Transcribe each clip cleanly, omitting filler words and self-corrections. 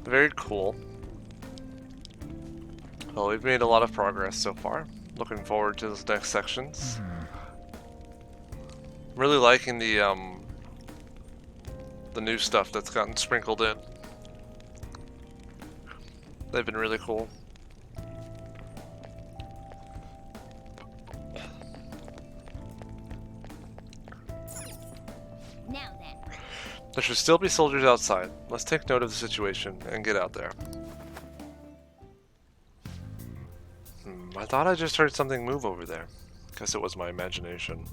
Very cool. Well, we've made a lot of progress so far. Looking forward to those next sections. Really liking the new stuff that's gotten sprinkled in. They've been really cool. Now then. There should still be soldiers outside. Let's take note of the situation and get out there. I thought I just heard something move over there. Guess it was my imagination.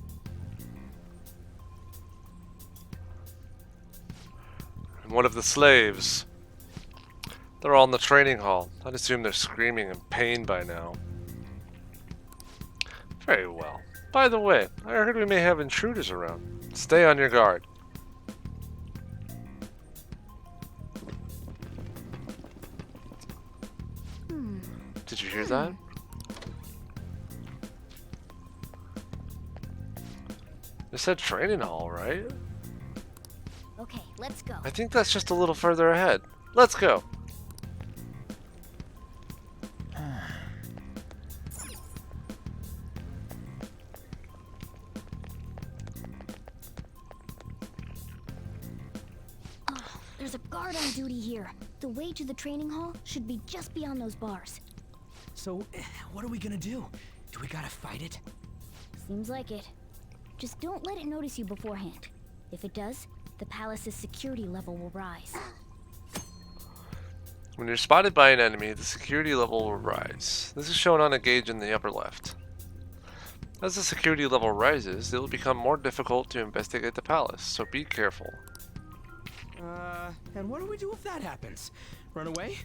And one of the slaves. They're all in the training hall. I'd assume they're screaming in pain by now. Very well. By the way, I heard we may have intruders around. Stay on your guard. Did you hear that? They said training hall, right? Okay, let's go. I think that's just a little further ahead. Let's go. There's a guard on duty here. The way to the training hall should be just beyond those bars. So, what are we gonna do? Do we gotta fight it? Seems like it. Just don't let it notice you beforehand. If it does, the palace's security level will rise. When you're spotted by an enemy, the security level will rise. This is shown on a gauge in the upper left. As the security level rises, it will become more difficult to investigate the palace, so be careful. And what do we do if that happens? Run away?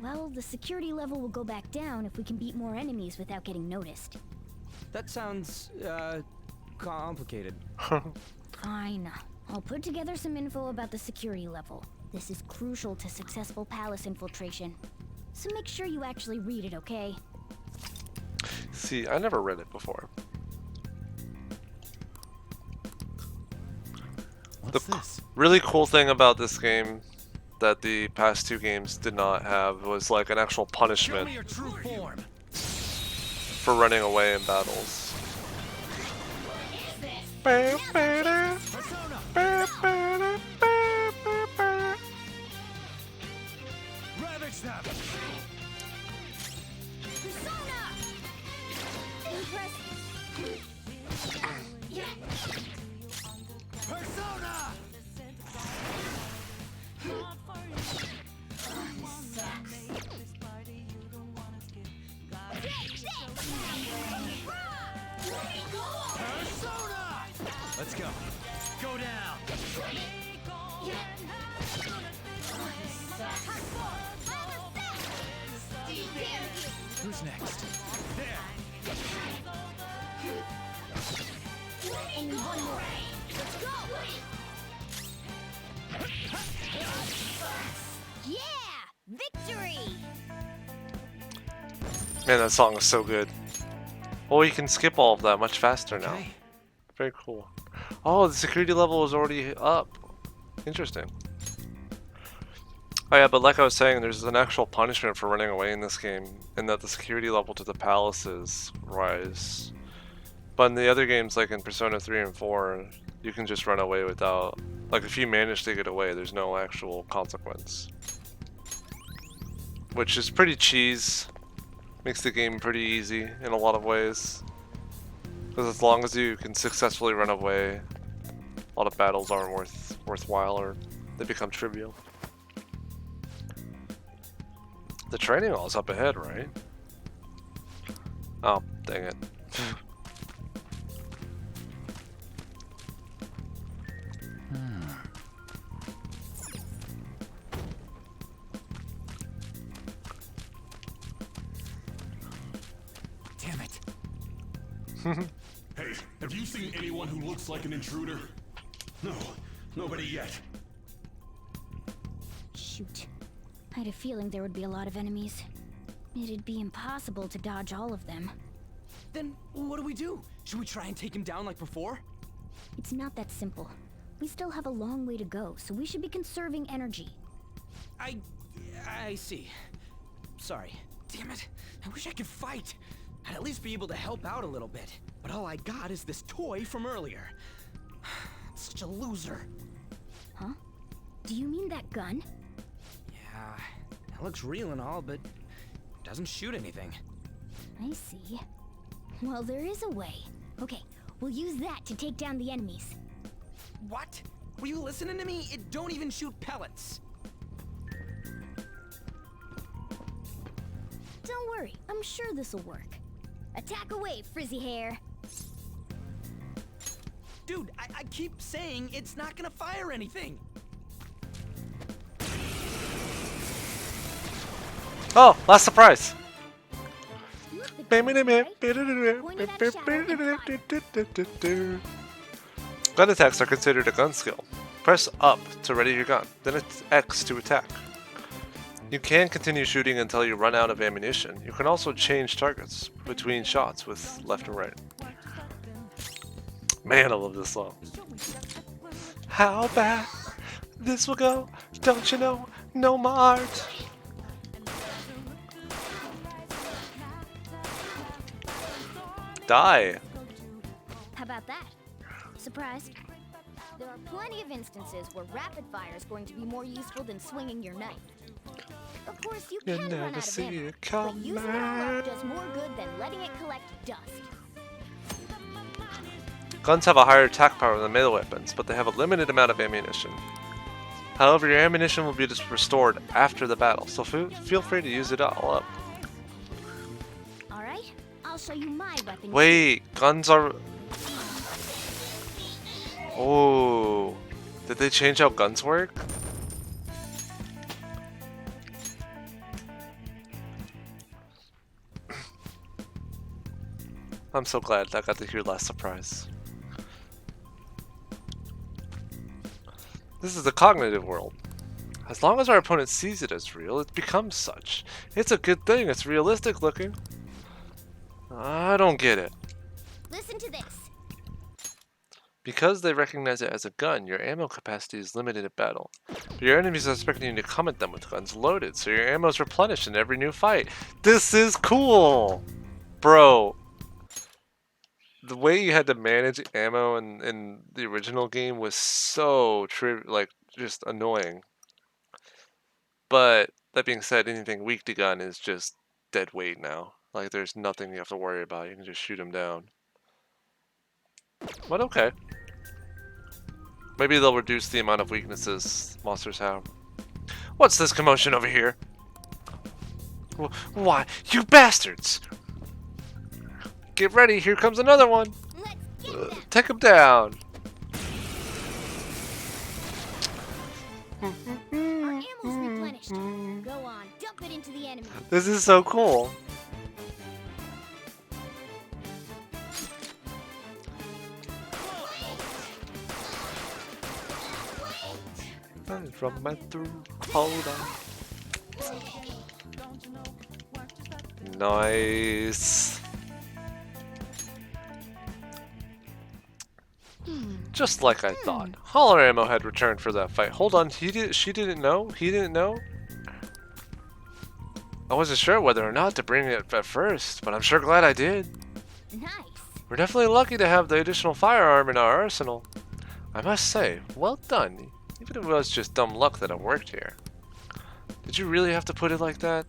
Well, the security level will go back down if we can beat more enemies without getting noticed. That sounds, complicated. Fine. I'll put together some info about the security level. This is crucial to successful palace infiltration. So make sure you actually read it, okay? See, I never read it before. What's this? Really cool thing about this game that the past two games did not have was like an actual Show punishment me your true form. for running away in battles. Persona. Ravage them. Persona! Impressive. Persona. Persona. Let's go. Go down. Who's next? There. Only one more. Let's go! Yeah! Victory! Man, that song is so good. Oh, you can skip all of that much faster now. Okay. Very cool. Oh, the security level is already up. Interesting. Oh yeah, but like I was saying, there's an actual punishment for running away in this game, in that the security level to the palaces rise. But in the other games, like in Persona 3 and 4, you can just run away without... Like, if you manage to get away, there's no actual consequence. Which is pretty cheese. Makes the game pretty easy in a lot of ways. Because as long as you can successfully run away, a lot of battles aren't worthwhile, or they become trivial. The training hall is up ahead, right? Oh, dang it. Damn it. Hey, have you seen anyone who looks like an intruder? No, nobody yet. Shoot. I had a feeling there would be a lot of enemies. It'd be impossible to dodge all of them. Then what do we do? Should we try and take him down like before? It's not that simple. We still have a long way to go, so we should be conserving energy. I see. Sorry. Damn it. I wish I could fight. I'd at least be able to help out a little bit. But all I got is this toy from earlier. Such a loser. Huh? Do you mean that gun? Yeah, that looks real and all, but doesn't shoot anything. I see. Well, there is a way. Okay, we'll use that to take down the enemies. What? Were you listening to me? It don't even shoot pellets. Don't worry, I'm sure this'll work. Attack away, frizzy hair. Dude, I keep saying it's not gonna fire anything. Oh, last surprise. The gun, right? Point it at a shadow and fire. Gun attacks are considered a gun skill. Press up to ready your gun, then it's X to attack. You can continue shooting until you run out of ammunition. You can also change targets between shots with left and right. Man, I love this song. How bad this will go, don't you know? No my art. Die. How about that? Surprised? There are plenty of instances where rapid fire is going to be more useful than swinging your knife. Of course, you You can run never out of see ammo, it but using it all coming. up does more good than letting it collect dust. Guns have a higher attack power than melee weapons, but they have a limited amount of ammunition. However, your ammunition will be restored after the battle, so feel free to use it all up. Alright, I'll show you my weapon. Wait, guns are... Oh, did they change how guns work? I'm so glad I got to hear last surprise. This is the cognitive world. As long as our opponent sees it as real, it becomes such. It's a good thing, it's realistic looking. I don't get it. Listen to this. Because they recognize it as a gun, your ammo capacity is limited at battle. But your enemies are expecting you to come at them with guns loaded, so your ammo is replenished in every new fight. This is cool! Bro, the way you had to manage ammo in the original game was so just annoying. But that being said, anything weak to gun is just dead weight now. Like, there's nothing you have to worry about. You can just shoot them down. But okay. Maybe they'll reduce the amount of weaknesses monsters have. What's this commotion over here? Why, you bastards! Get ready, here comes another one! Let's get them. Take him down! Our ammo's replenished. Go on, dump it into the enemy. This is so cool. From my throat, hold on. Nice. Just like I thought. Holler Ammo had returned for that fight. Hold on, she didn't know? He didn't know? I wasn't sure whether or not to bring it at first, but I'm sure glad I did. Nice. We're definitely lucky to have the additional firearm in our arsenal. I must say, well done. Even if it was just dumb luck that it worked here. Did you really have to put it like that?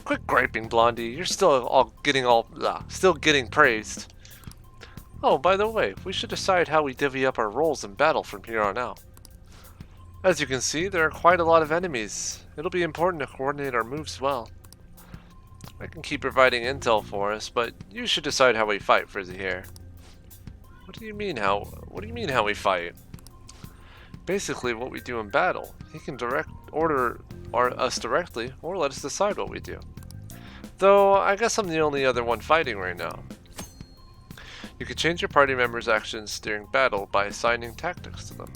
Quit griping, Blondie. You're still getting praised. Oh, by the way, we should decide how we divvy up our roles in battle from here on out. As you can see, there are quite a lot of enemies. It'll be important to coordinate our moves well. I can keep providing intel for us, but you should decide how we fight, Frizzy Hair. What do you mean how we fight? Basically what we do in battle. He can order us directly, or let us decide what we do. Though, I guess I'm the only other one fighting right now. You can change your party members' actions during battle by assigning tactics to them.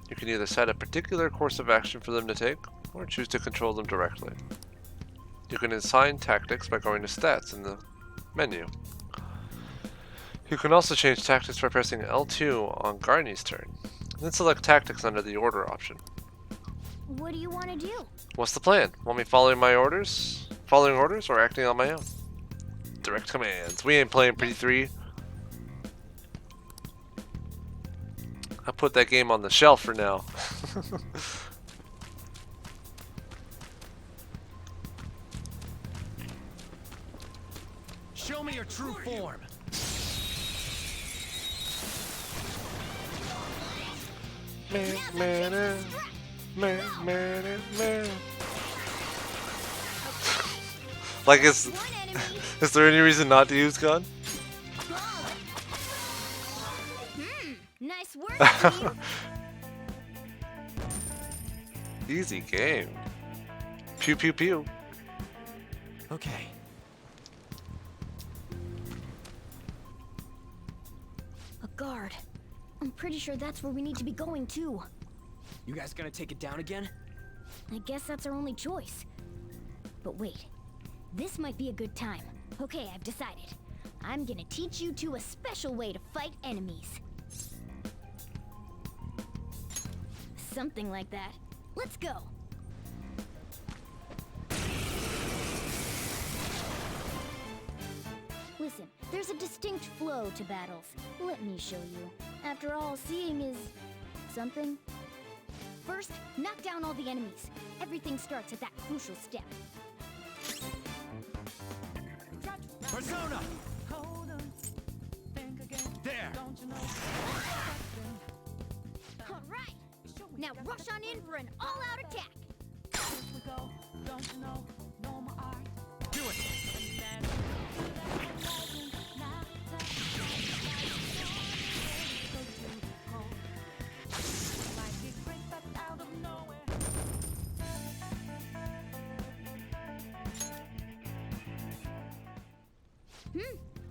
You can either set a particular course of action for them to take, or choose to control them directly. You can assign tactics by going to stats in the Menu. You can also change tactics by pressing L2 on Garni's turn. Then select tactics under the order option. What do you want to do? What's the plan? Want me following my orders? Following orders or acting on my own? Direct commands. We ain't playing Pre-3. I put that game on the shelf for now. Show me your true form. Like, One enemy. is there any reason not to use gun? Nice work, team. Easy game. Pew pew pew. Okay. A guard. I'm pretty sure that's where we need to be going too. You guys gonna take it down again? I guess that's our only choice. But wait, this might be a good time. Okay, I've decided. I'm gonna teach you two a special way to fight enemies. Something like that. Let's go. Listen, there's a distinct flow to battles. Let me show you. After all, seeing is something. First, knock down all the enemies. Everything starts at that crucial step. Persona! There! All right. Now rush on in for an all-out attack. Do it!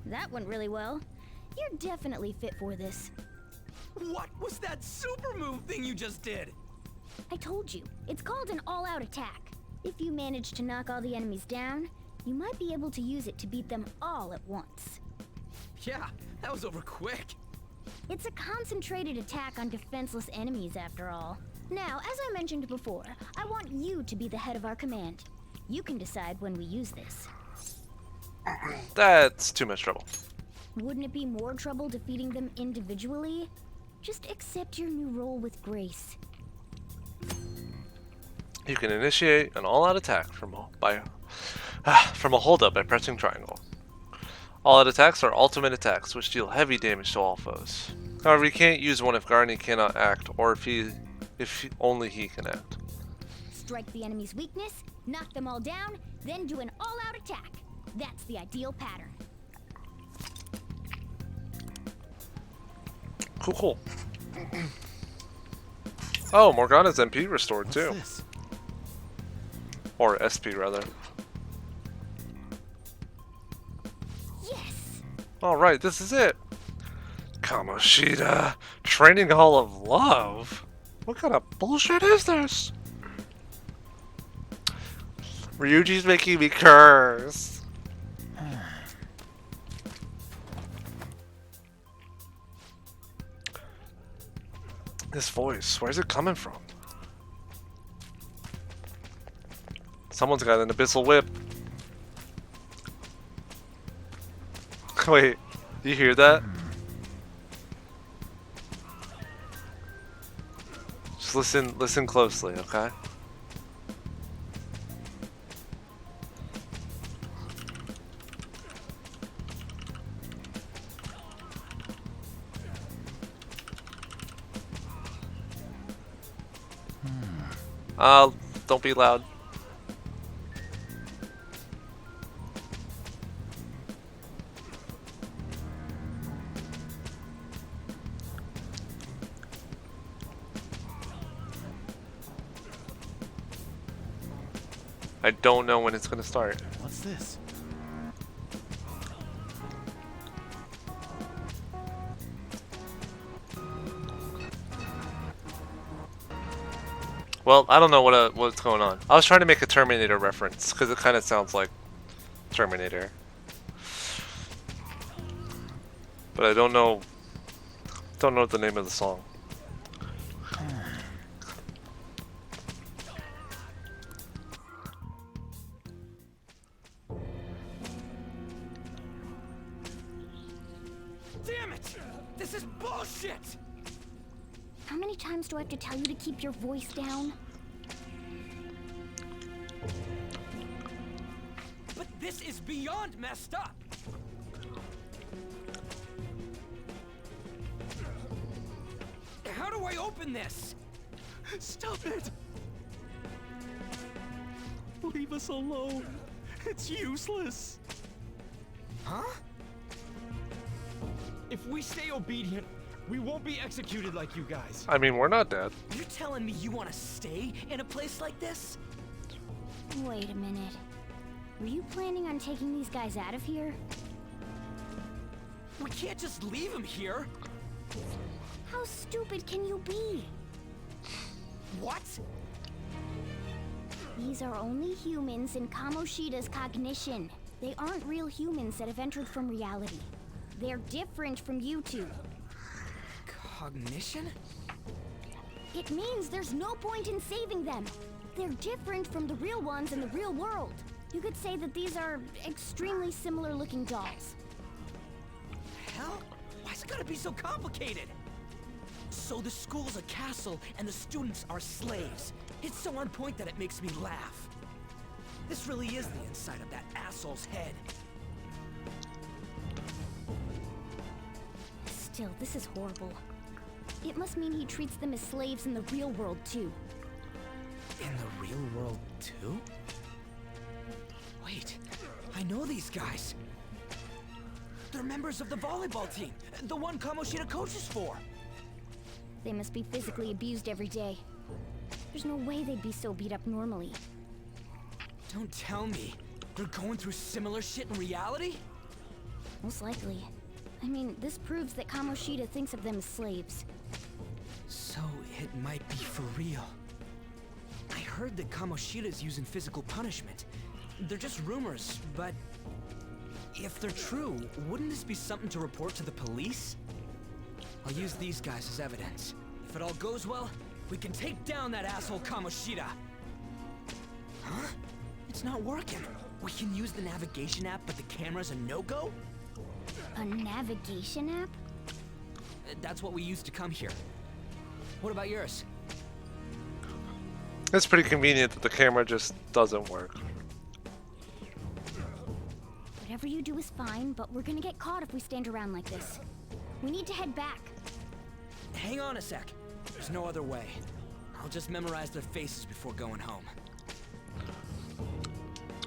That went really well. You're definitely fit for this. What was that super move thing you just did? I told you, it's called an all-out attack. If you manage to knock all the enemies down, you might be able to use it to beat them all at once. Yeah, that was over quick. It's a concentrated attack on defenseless enemies, after all. Now, as I mentioned before, I want you to be the head of our command. You can decide when we use this. That's too much trouble. Wouldn't it be more trouble defeating them individually? Just accept your new role with grace. You can initiate an all-out attack from a hold-up by pressing triangle. All-out attacks are ultimate attacks, which deal heavy damage to all foes. However, you can't use one if Garni cannot act, or if only he can act. Strike the enemy's weakness, knock them all down, then do an all-out attack. That's the ideal pattern. Cool, cool. Oh, Morgana's MP restored too. What's this? Or SP rather. Yes! Alright, this is it. Kamoshida, Training Hall of Love? What kind of bullshit is this? Ryuji's making me curse. This voice, where's it coming from? Someone's got an abyssal whip. Wait, you hear that? Just listen closely, okay? Don't be loud. I don't know when it's gonna start. What's this? Well, I don't know what's going on. I was trying to make a Terminator reference because it kind of sounds like Terminator. But I don't know the name of the song. Damn it! This is bullshit! How many times do I have to tell you to keep your voice down? But this is beyond messed up! How do I open this? Stop it! Leave us alone. It's useless. Huh? If we stay obedient, we won't be executed like you guys. I mean, we're not dead. You're telling me you want to stay in a place like this? Wait a minute. Were you planning on taking these guys out of here? We can't just leave him here. How stupid can you be? What? These are only humans in Kamoshida's cognition. They aren't real humans that have entered from reality. They're different from you two. Cognition? It means there's no point in saving them. They're different from the real ones in the real world. You could say that these are extremely similar looking dolls. Hell? Why's it gotta be so complicated? So the school's a castle and the students are slaves. It's so on point that it makes me laugh. This really is the inside of that asshole's head. Still, this is horrible. It must mean he treats them as slaves in the real world too. In the real world, too? Wait, I know these guys. They're members of the volleyball team, the one Kamoshida coaches for. They must be physically abused every day. There's no way they'd be so beat up normally. Don't tell me. They're going through similar shit in reality? Most likely. I mean, this proves that Kamoshida thinks of them as slaves. So it might be for real. I heard that Kamoshida's using physical punishment. They're just rumors, but if they're true, wouldn't this be something to report to the police? I'll use these guys as evidence. If it all goes well, we can take down that asshole Kamoshida. Huh? It's not working. We can use the navigation app, but the camera's a no-go? A navigation app? That's what we used to come here. What about yours? It's pretty convenient that the camera just doesn't work. Whatever you do is fine, but we're gonna get caught if we stand around like this. We need to head back. Hang on a sec. There's no other way. I'll just memorize their faces before going home.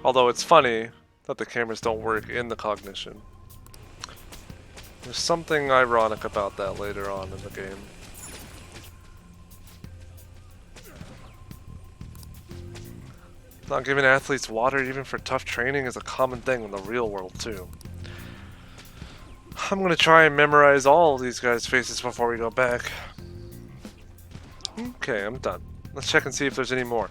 Although it's funny that the cameras don't work in the cognition. There's something ironic about that later on in the game. Not giving athletes water even for tough training is a common thing in the real world too. I'm gonna try and memorize all of these guys' faces before we go back. Okay, I'm done. Let's check and see if there's any more.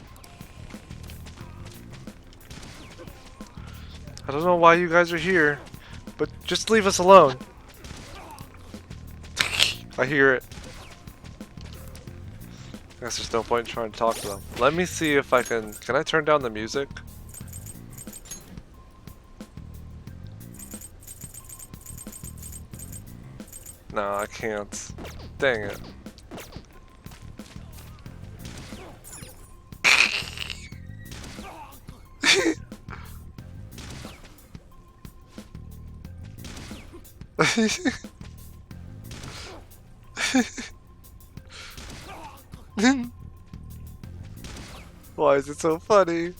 I don't know why you guys are here, but just leave us alone. I hear it. I guess there's no point in trying to talk to them. Let me see if I can I turn down the music? No, I can't. Dang it. Why is it so funny?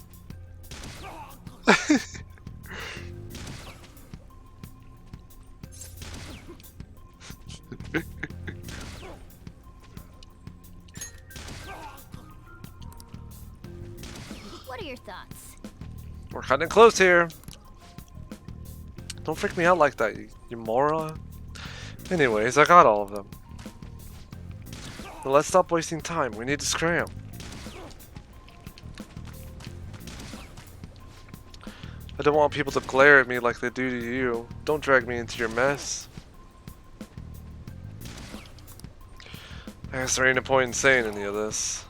What are your thoughts? We're cutting it close here. Don't freak me out like that, you moron. Anyways, I got all of them. But let's stop wasting time. We need to scram. I don't want people to glare at me like they do to you. Don't drag me into your mess. I guess there ain't a point in saying any of this.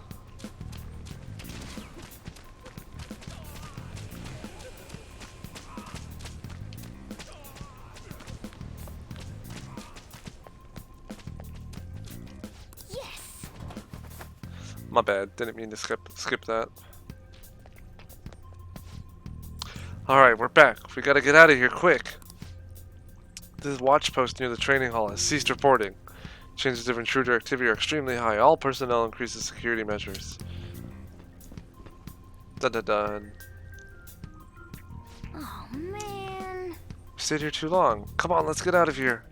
Yes! My bad, didn't mean to skip that. Alright, we're back. We gotta get out of here quick. This watch post near the training hall has ceased reporting. Chances of intruder activity are extremely high. All personnel increases security measures. Dun dun dun. Oh, man. We stayed here too long. Come on, let's get out of here.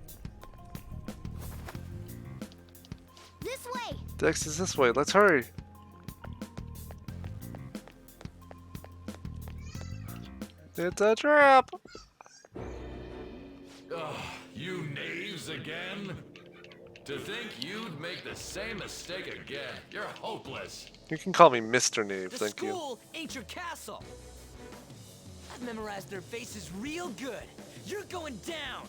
This way! The exit is this way. Let's hurry. It's a trap. Ugh, you knaves again? To think you'd make the same mistake again. You're hopeless. You can call me Mr. Nave, The thank you. school ain't your castle. I've memorized their faces real good. You're going down.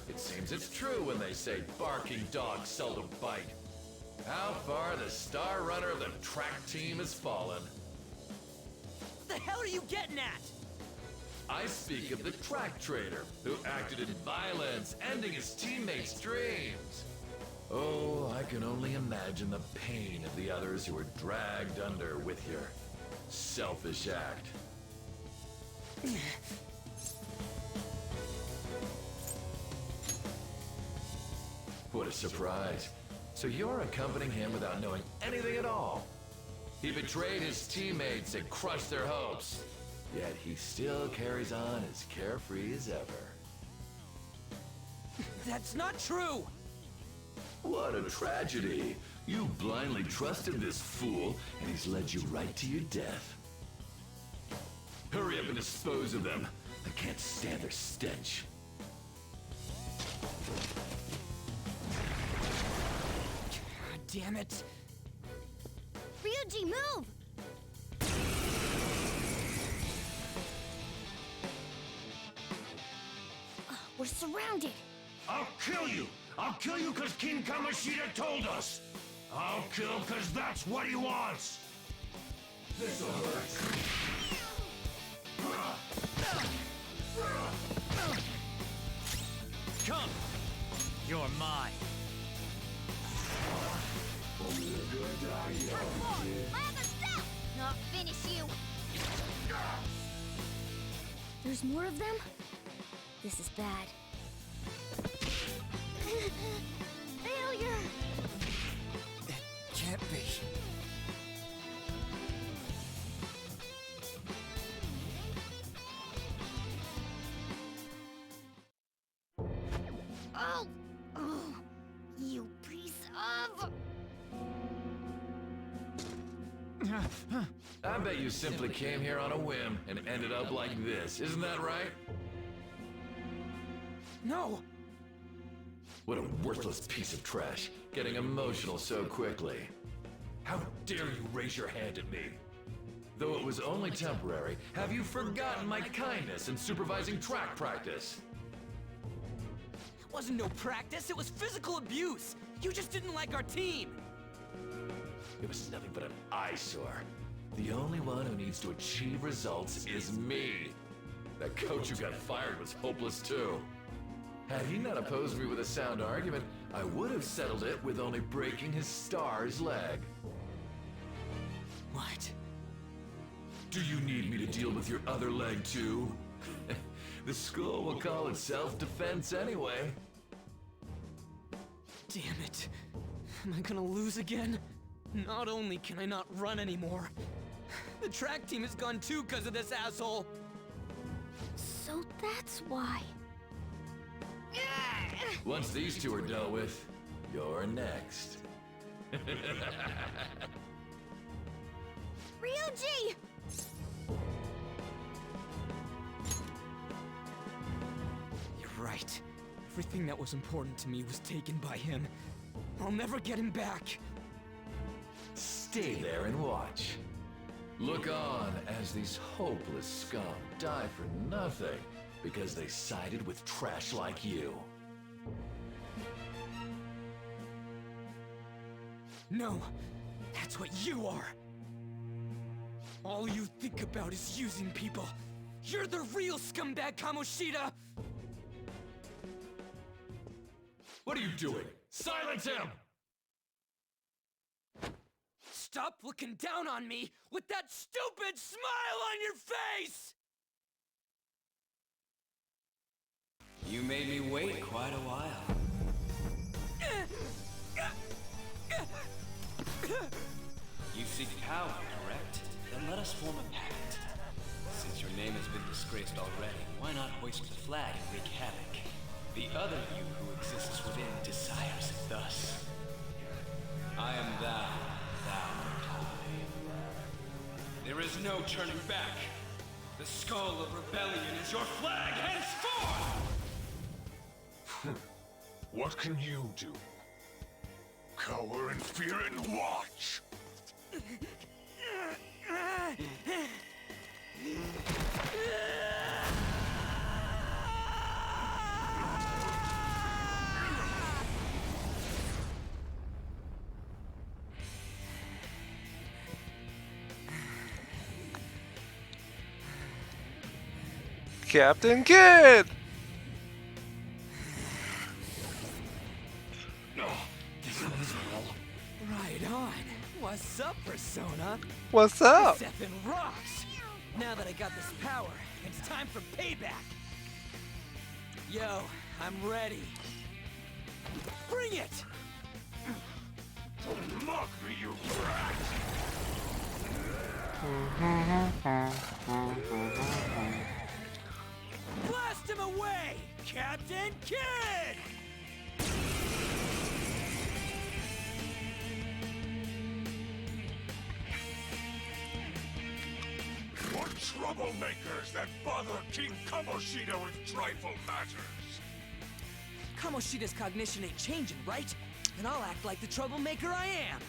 It seems it's true when they say barking dogs seldom bite. How far the star runner of the track team has fallen. What the hell are you getting at? I speak of the track trader who acted in violence, ending his teammates' dreams. Oh, I can only imagine the pain of the others who were dragged under with your selfish act. What a surprise. So you're accompanying him without knowing anything at all. He betrayed his teammates and crushed their hopes. Yet he still carries on as carefree as ever. That's not true. What a tragedy. You blindly trusted this fool, and he's led you right to your death. Hurry up and dispose of them. I can't stand their stench. God damn it. Ryuji, move! We're surrounded. I'll kill you! I'll kill you because King Kamoshida told us! I'll kill because that's what he wants! This'll hurt. Come! You're mine. My other self! Not finish you! There's more of them? This is bad. Failure! It can't be. Oh! Oh! You piece of... I bet you simply came here on a whim and ended up like this. Isn't that right? No! What a worthless piece of trash, getting emotional so quickly. How dare you raise your hand at me? Though it was only temporary, have you forgotten my kindness in supervising track practice? It wasn't no practice, it was physical abuse! You just didn't like our team! It was nothing but an eyesore. The only one who needs to achieve results is me. That coach who got fired was hopeless too. Had he not opposed me with a sound argument, I would have settled it with only breaking his star's leg. What? Do you need me to deal with your other leg too? The school will call it self-defense anyway. Damn it. Am I gonna lose again? Not only can I not run anymore, the track team is gone too because of this asshole. So that's why. Once these two are dealt with, you're next. Ryuji! You're right. Everything that was important to me was taken by him. I'll never get him back. Stay there and watch. Look on as these hopeless scum die for nothing because they sided with trash like you. No, that's what you are. All you think about is using people. You're the real scumbag, Kamoshida! What are you doing? Silence him! Stop looking down on me with that stupid smile on your face! You made me wait quite a while. You seek power, correct? Then let us form a pact. Since your name has been disgraced already, why not hoist the flag and wreak havoc? The other you who exists within desires it thus. I am thou, thou art I. There is no turning back. The skull of rebellion is your flag henceforth! What can you do? Cower in fear and watch! Captain Kidd! Right on. What's up, Persona? What's up? This effing rocks! Now that I got this power, it's time for payback! Yo, I'm ready. Bring it! Don't mock me, you brat! Blast him away, Captain Kidd! What troublemakers that bother King Kamoshida with trifle matters? Kamoshida's cognition ain't changing, right? Then I'll act like the troublemaker I am.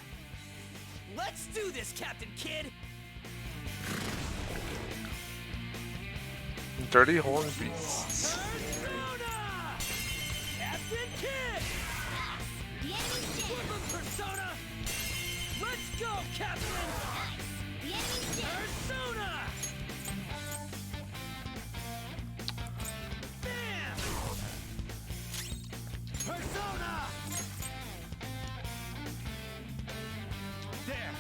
Let's do this, Captain Kidd! Dirty horn beasts. Persona! Captain Kidd! The enemy's dead. Flip him, Persona! Let's go, Captain! The enemy's dead. Persona! Bam! Persona! There!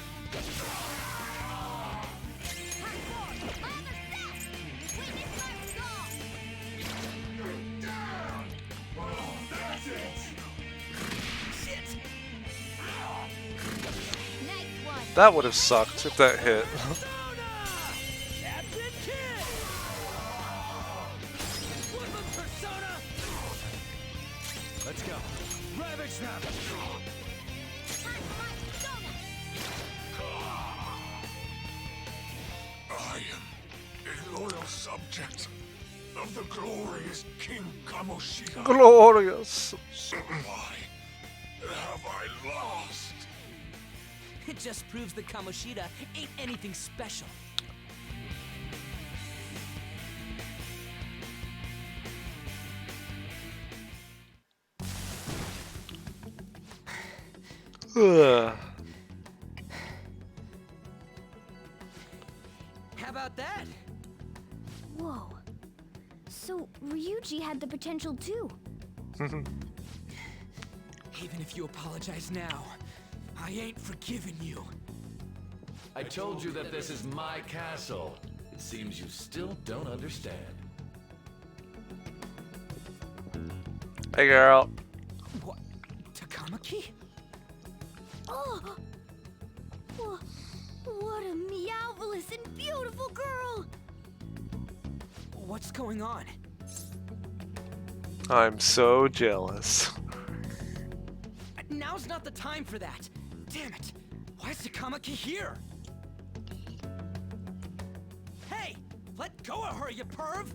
Shit! Nice one. That would have sucked if that hit. Persona! Captain Kidd! Flip him, Persona! Let's go. Ravage them! Time for my persona. I am a loyal subject of the glorious King Kamoshida. Glorious. So why have I lost? It just proves that Kamoshida ain't anything special. Ugh. How about that? Whoa. So Ryuji had the potential too. Even if you apologize now, I ain't forgiving you. I told you that this is my castle. It seems you still don't understand. Hey, girl. What? Takamaki? Oh! What a meowvelous and beautiful girl! What's going on? I'm so jealous. Now's not the time for that. Damn it. Why is Takamaki here? Hey! Let go of her, you perv!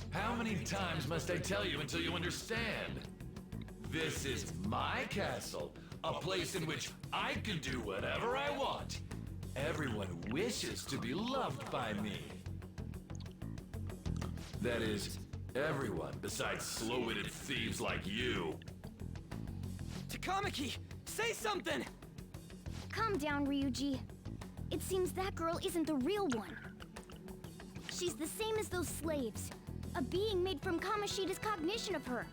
How many times must I tell you until you understand? This is my castle, a place in which I can do whatever I want. Everyone wishes to be loved by me. That is, everyone besides slow-witted thieves like you. Takamaki, say something! Calm down, Ryuji. It seems that girl isn't the real one. She's the same as those slaves. A being made from Kamoshida's cognition of her.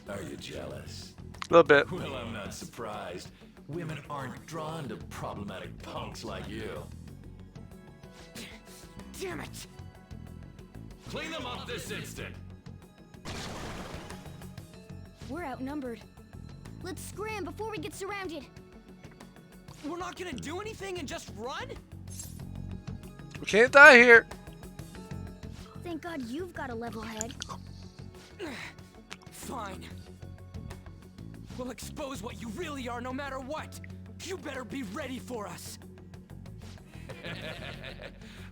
Are you jealous? A little bit. Well, I'm not surprised. Women aren't drawn to problematic punks like you. Damn it! Clean them up this instant! We're outnumbered. Let's scram before we get surrounded. We're not gonna do anything and just run? We can't die here. Thank God you've got a level head. Fine. We'll expose what you really are no matter what. You better be ready for us.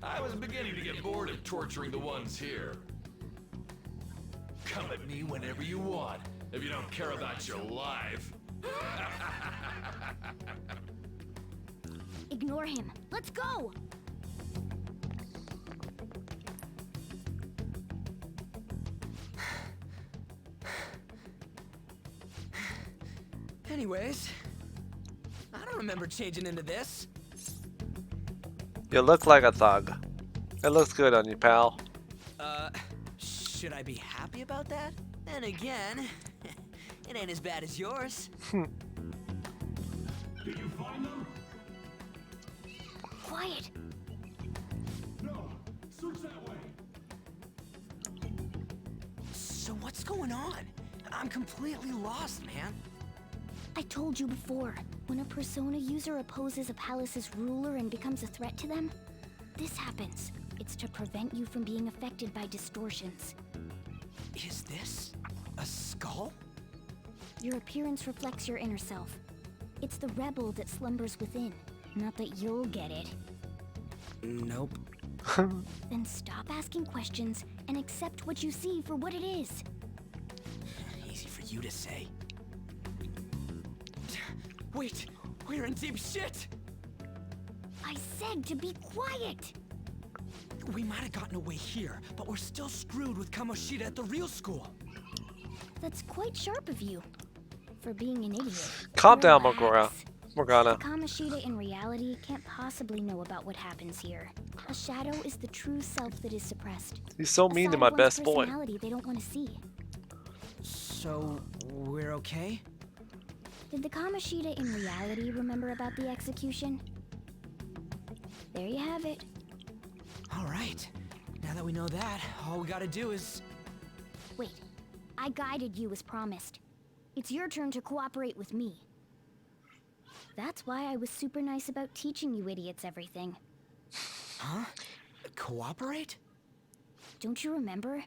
I was beginning to get bored of torturing the ones here. Come at me whenever you want, if you don't care about your life. Ignore him. Let's go! Anyways, I don't remember changing into this. You look like a thug. It looks good on you, pal. Should I be happy about that? Then again, it ain't as bad as yours. Did you find them? Quiet. No. Search that way. So what's going on? I'm completely lost, man. I told you before, when a Persona user opposes a palace's ruler and becomes a threat to them, this happens. It's to prevent you from being affected by distortions. Is this a skull? Your appearance reflects your inner self. It's the rebel that slumbers within. Not that you'll get it. Nope. Then stop asking questions and accept what you see for what it is. Easy for you to say. Wait, we're in deep shit! I said to be quiet! We might have gotten away here, but we're still screwed with Kamoshida at the real school. That's quite sharp of you. For being an idiot. Calm down, Relax. Morgana. Kamoshida in reality can't possibly know about what happens here. A shadow is the true self that is suppressed. He's so A mean side to my of one's best boy. personality they don't want to see. So, we're okay? Did the Kamoshida in reality remember about the execution? There you have it. Alright. Now that we know that, all we gotta do is... Wait, I guided you as promised. It's your turn to cooperate with me. That's why I was super nice about teaching you idiots everything. Huh? Cooperate? Don't you remember?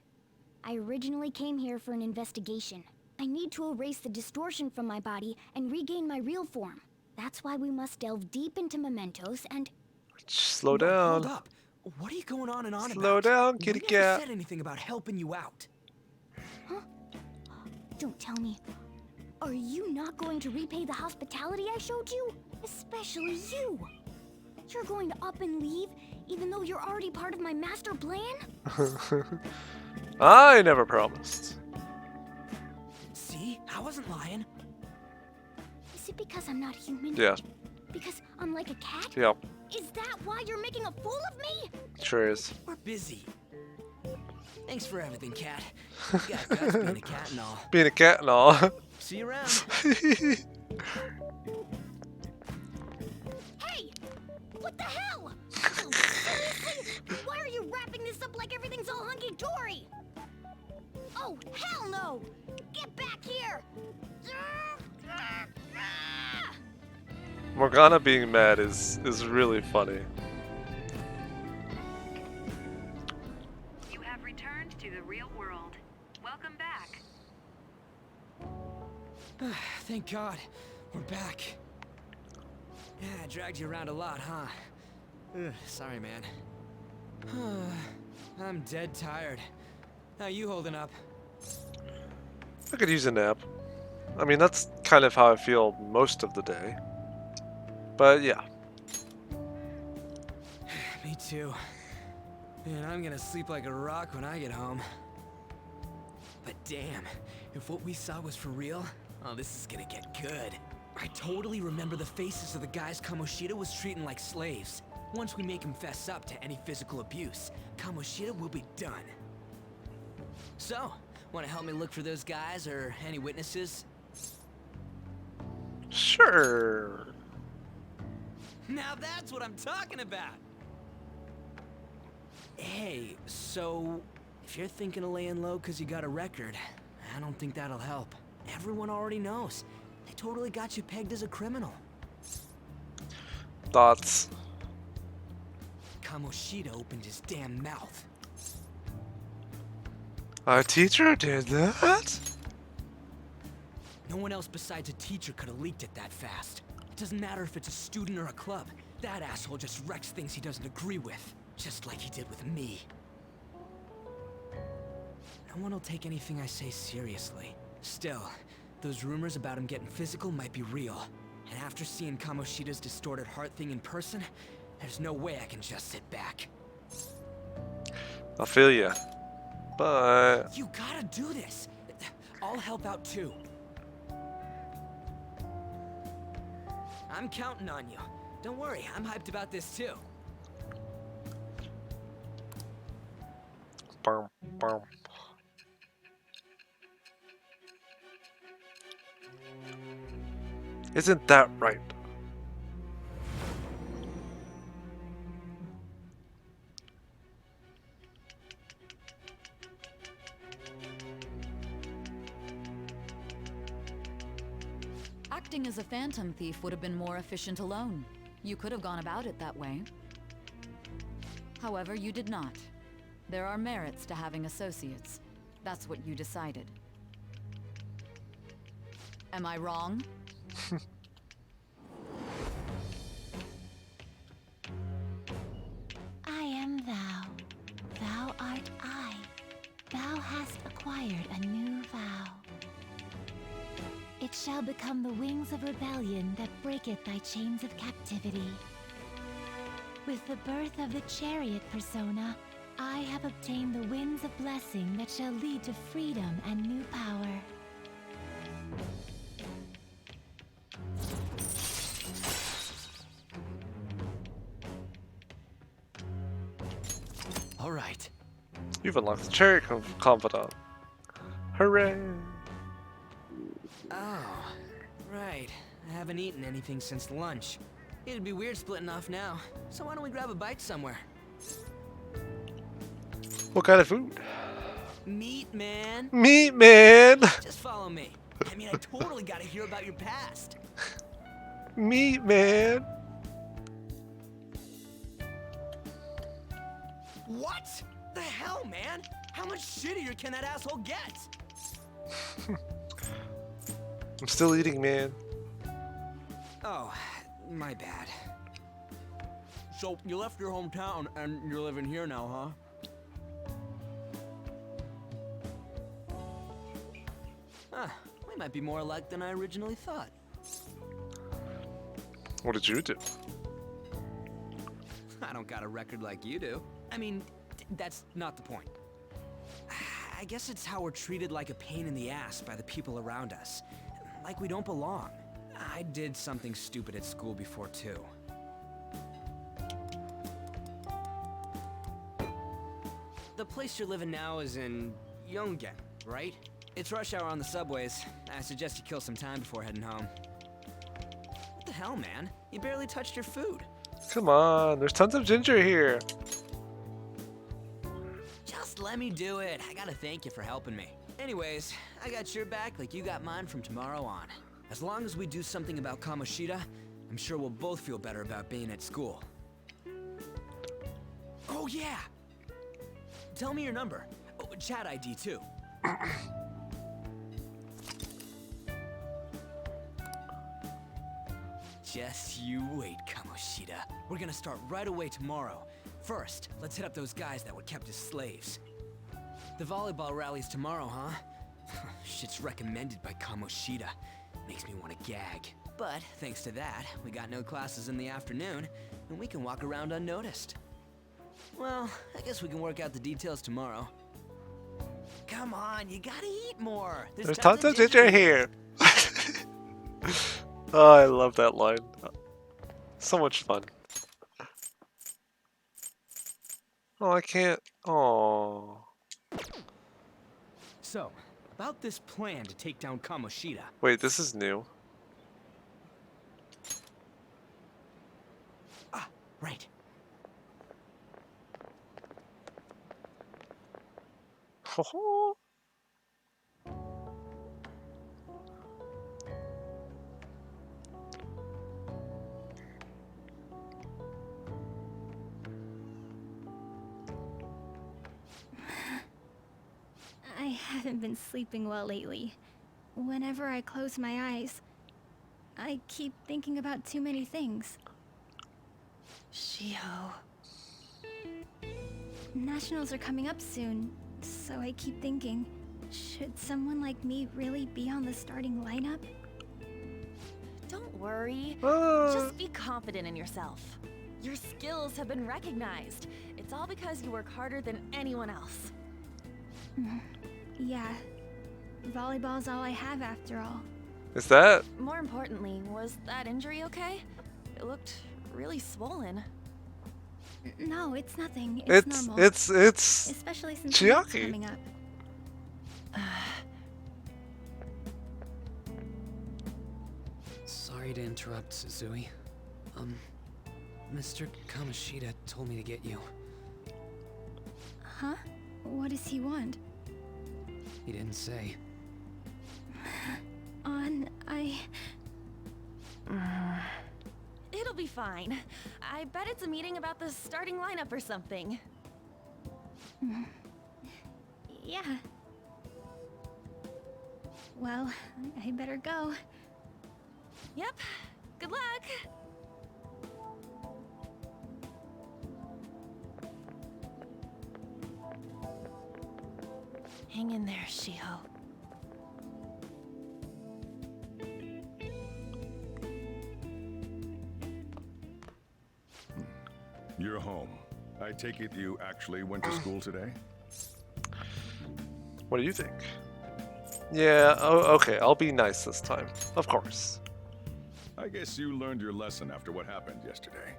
I originally came here for an investigation. I need to erase the distortion from my body and regain my real form. That's why we must delve deep into mementos and... Slow No, hold down. up. What are you going on and on about? Slow down, kitty We never cat. said anything about helping you out. Don't tell me. Are you not going to repay the hospitality I showed you? Especially you. You're going to up and leave, even though you're already part of my master plan? I never promised. See? I wasn't lying. Is it because I'm not human? Yeah, Because I'm like a cat? yep, Is that why you're making a fool of me? sure is. We're busy. Thanks for everything, Cat. You got guts being a cat and all. Being a cat and all. See you around. Hey! What the hell? Oh, seriously? Why are you wrapping this up like everything's all hunky-dory? Oh, hell no! Get back here! Morgana being mad is really funny. You have returned to the real world. Welcome back. Thank God. We're back. Yeah, I dragged you around a lot, huh? Sorry, man. I'm dead tired. How you holding up? I could use a nap. I mean, that's kind of how I feel most of the day. But yeah. Me too. Man, I'm gonna sleep like a rock when I get home. But damn, if what we saw was for real, oh, this is gonna get good. I totally remember the faces of the guys Kamoshida was treating like slaves. Once we make him fess up to any physical abuse, Kamoshida will be done. So, want to help me look for those guys or any witnesses? Sure. Now that's what I'm talking about! Hey, so if you're thinking of laying low because you got a record, I don't think that'll help. Everyone already knows. They totally got you pegged as a criminal. Thoughts? Kamoshida opened his damn mouth. Our teacher did that? No one else besides a teacher could have leaked it that fast. It doesn't matter if it's a student or a club. That asshole just wrecks things he doesn't agree with. Just like he did with me. No one will take anything I say seriously. Still, those rumors about him getting physical might be real. And after seeing Kamoshida's distorted heart thing in person, there's no way I can just sit back. I feel ya. But You gotta do this. I'll help out too. I'm counting on you. Don't worry, I'm hyped about this too. bum, bum. Isn't that right? Acting as a phantom thief would have been more efficient alone. You could have gone about it that way. However, you did not. There are merits to having associates. That's what you decided. Am I wrong? I am thou. Thou art I. Thou hast acquired a new vow. It shall become the wings of rebellion that breaketh thy chains of captivity. With the birth of the chariot persona, I have obtained the winds of blessing that shall lead to freedom and new power. All right. You've unlocked the chariot confidant. Hooray! Oh, right. I haven't eaten anything since lunch. It'd be weird splitting off now, so why don't we grab a bite somewhere? What kind of food? Meat, man. Meat, man! Just follow me. I mean, I totally gotta hear about your past. Meat, man! What? The hell, man? How much shittier can that asshole get? I'm still eating, man. Oh, my bad. So, you left your hometown and you're living here now, huh? We might be more alike than I originally thought. What did you do? I don't got a record like you do. I mean, that's not the point. I guess it's how we're treated like a pain in the ass by the people around us. Like we don't belong. I did something stupid at school before, too. The place you're living now is in Yongen, right? It's rush hour on the subways. I suggest you kill some time before heading home. What the hell, man? You barely touched your food. Come on, there's tons of ginger here. Just let me do it. I gotta thank you for helping me. Anyways, I got your back like you got mine from tomorrow on. As long as we do something about Kamoshida, I'm sure we'll both feel better about being at school. Oh yeah! Tell me your number. Oh, chat ID too. Just you wait, Kamoshida. We're gonna start right away tomorrow. First, let's hit up those guys that were kept as slaves. The volleyball rally's tomorrow, huh? Shit's recommended by Kamoshida. Makes me want to gag. But thanks to that, we got no classes in the afternoon, and we can walk around unnoticed. Well, I guess we can work out the details tomorrow. Come on, you gotta eat more. There's tons of ginger here. Oh, I love that line. So much fun. Oh, I can't. Oh. So, about this plan to take down Kamoshida. Wait, this is new. Ah, right. I haven't been sleeping well lately. Whenever I close my eyes, I keep thinking about too many things. Shiho. Nationals are coming up soon, so I keep thinking, should someone like me really be on the starting lineup? Don't worry. Just be confident in yourself. Your skills have been recognized. It's all because you work harder than anyone else. Yeah. Volleyball's all I have after all. Is that? More importantly, was that injury okay? It looked really swollen. No, it's nothing. It's normal. It's Especially since the night's Chiaki. coming up. Sorry to interrupt, Suzui. Mr. Kamoshida told me to get you. Huh? What does he want? He didn't say. It'll be fine. I bet it's a meeting about the starting lineup or something. Yeah. Well, I better go. Yep. Good luck. Hang in there, Shiho. You're home. I take it you actually went to school today? What do you think? Yeah, oh, okay, I'll be nice this time. Of course. I guess you learned your lesson after what happened yesterday.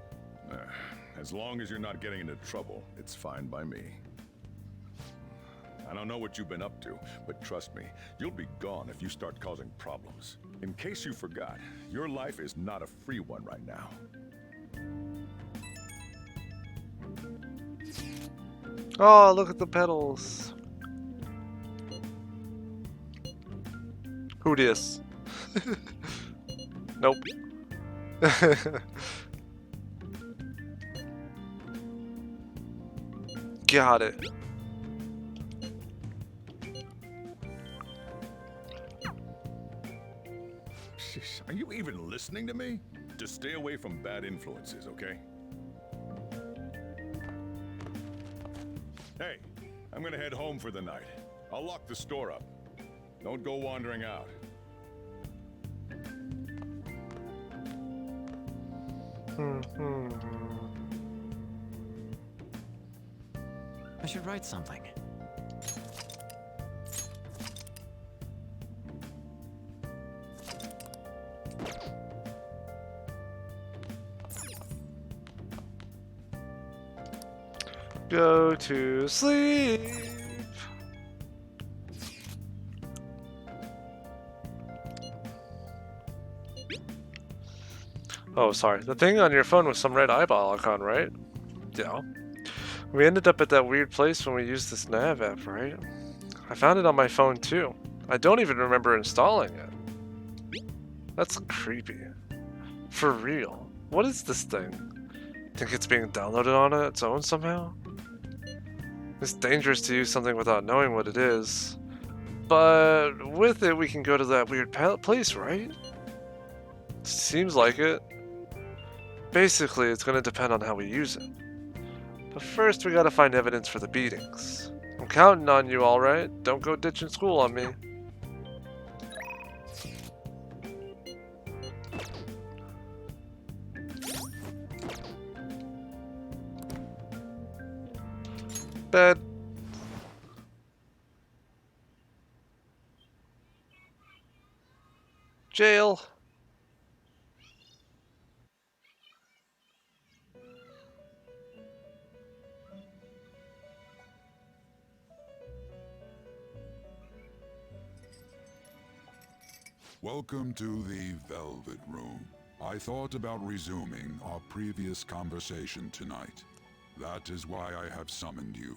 As long as you're not getting into trouble, it's fine by me. I don't know what you've been up to, but trust me, you'll be gone if you start causing problems. In case you forgot, your life is not a free one right now. Oh, look at the pedals. Who dis? Nope. Got it. Are you even listening to me? Just stay away from bad influences, okay? Hey, I'm gonna head home for the night. I'll lock the store up. Don't go wandering out. I should write something. Go to sleep. Oh, sorry. The thing on your phone was some red eyeball icon, right? Yeah. We ended up at that weird place when we used this nav app, right? I found it on my phone too. I don't even remember installing it. That's creepy. For real. What is this thing? Think it's being downloaded on its own somehow? It's dangerous to use something without knowing what it is. But with it, we can go to that weird place, right? Seems like it. Basically, it's going to depend on how we use it. But first, we gotta find evidence for the beatings. I'm counting on you, alright? Don't go ditching school on me. Bed. Jail. Welcome to the Velvet Room. I thought about resuming our previous conversation tonight. That is why I have summoned you.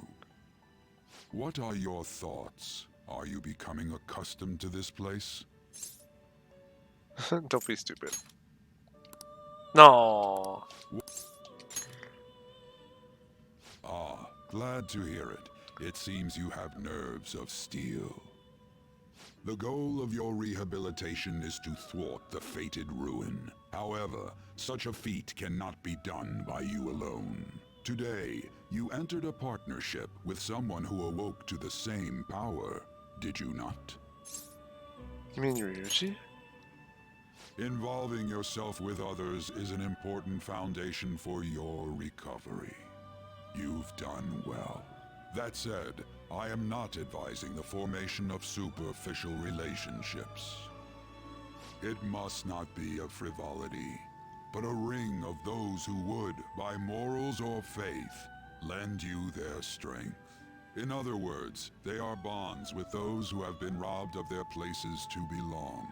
What are your thoughts? Are you becoming accustomed to this place? Don't be stupid. No. Ah, glad to hear it. It seems you have nerves of steel. The goal of your rehabilitation is to thwart the fated ruin. However, such a feat cannot be done by you alone. Today, you entered a partnership with someone who awoke to the same power, did you not? You mean Ryuji? Involving yourself with others is an important foundation for your recovery. You've done well. That said, I am not advising the formation of superficial relationships. It must not be a frivolity, but a ring of those who would, by morals or faith, lend you their strength. In other words, they are bonds with those who have been robbed of their places to belong.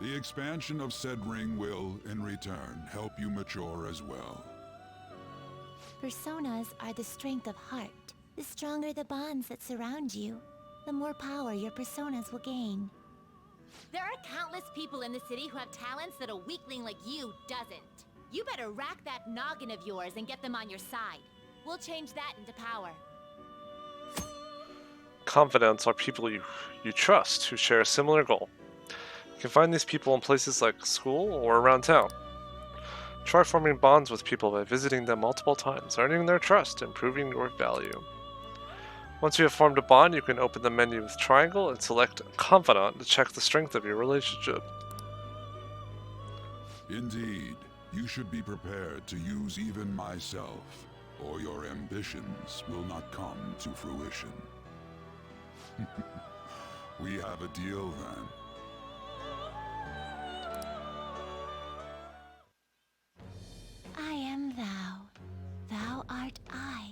The expansion of said ring will, in return, help you mature as well. Personas are the strength of heart. The stronger the bonds that surround you, the more power your personas will gain. There are countless people in the city who have talents that a weakling like you doesn't. You better rack that noggin of yours and get them on your side. We'll change that into power. Confidants are people you trust who share a similar goal. You can find these people in places like school or around town. Try forming bonds with people by visiting them multiple times, earning their trust, and proving your value. Once you have formed a bond, you can open the menu with triangle and select Confidant to check the strength of your relationship. Indeed, you should be prepared to use even myself, or your ambitions will not come to fruition. We have a deal then. I am thou. Thou art I.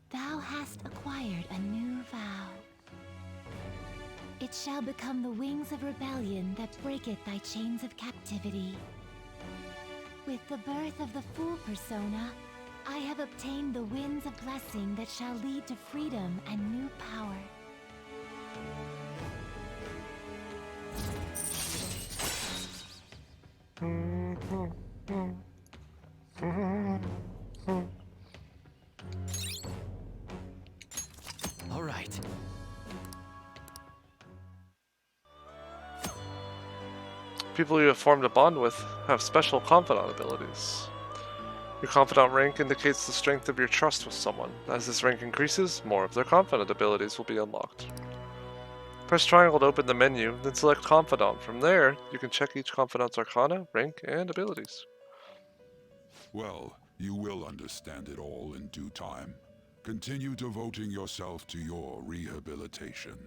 Thou hast acquired a new vow. It shall become the wings of rebellion that breaketh thy chains of captivity. With the birth of the Fool persona, I have obtained the winds of blessing that shall lead to freedom and new power. All right. People you have formed a bond with have special confidant abilities. Your confidant rank indicates the strength of your trust with someone. As this rank increases, more of their confidant abilities will be unlocked. Press triangle to open the menu, then select Confidant. From there, you can check each confidant's arcana, rank, and abilities. Well, you will understand it all in due time. Continue devoting yourself to your rehabilitation.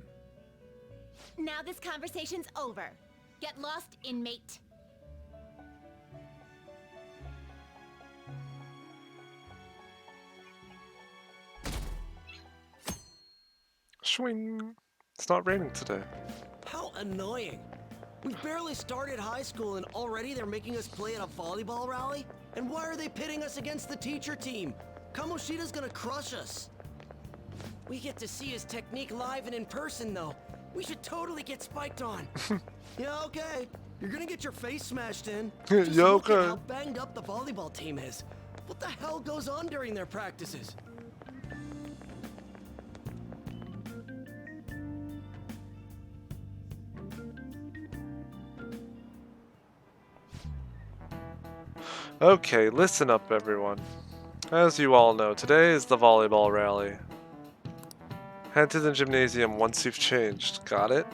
Now this conversation's over. Get lost, inmate. Swing! It's not raining today. How annoying. We've barely started high school and already they're making us play at a volleyball rally? And why are they pitting us against the teacher team? Kamoshida's gonna crush us. We get to see his technique live and in person though. We should totally get spiked on. Yeah, okay. You're gonna get your face smashed in. Just Yeah, look at okay. how banged up the volleyball team is. What the hell goes on during their practices? Okay, listen up everyone. As you all know, today is the volleyball rally. Head to the gymnasium once you've changed, got it?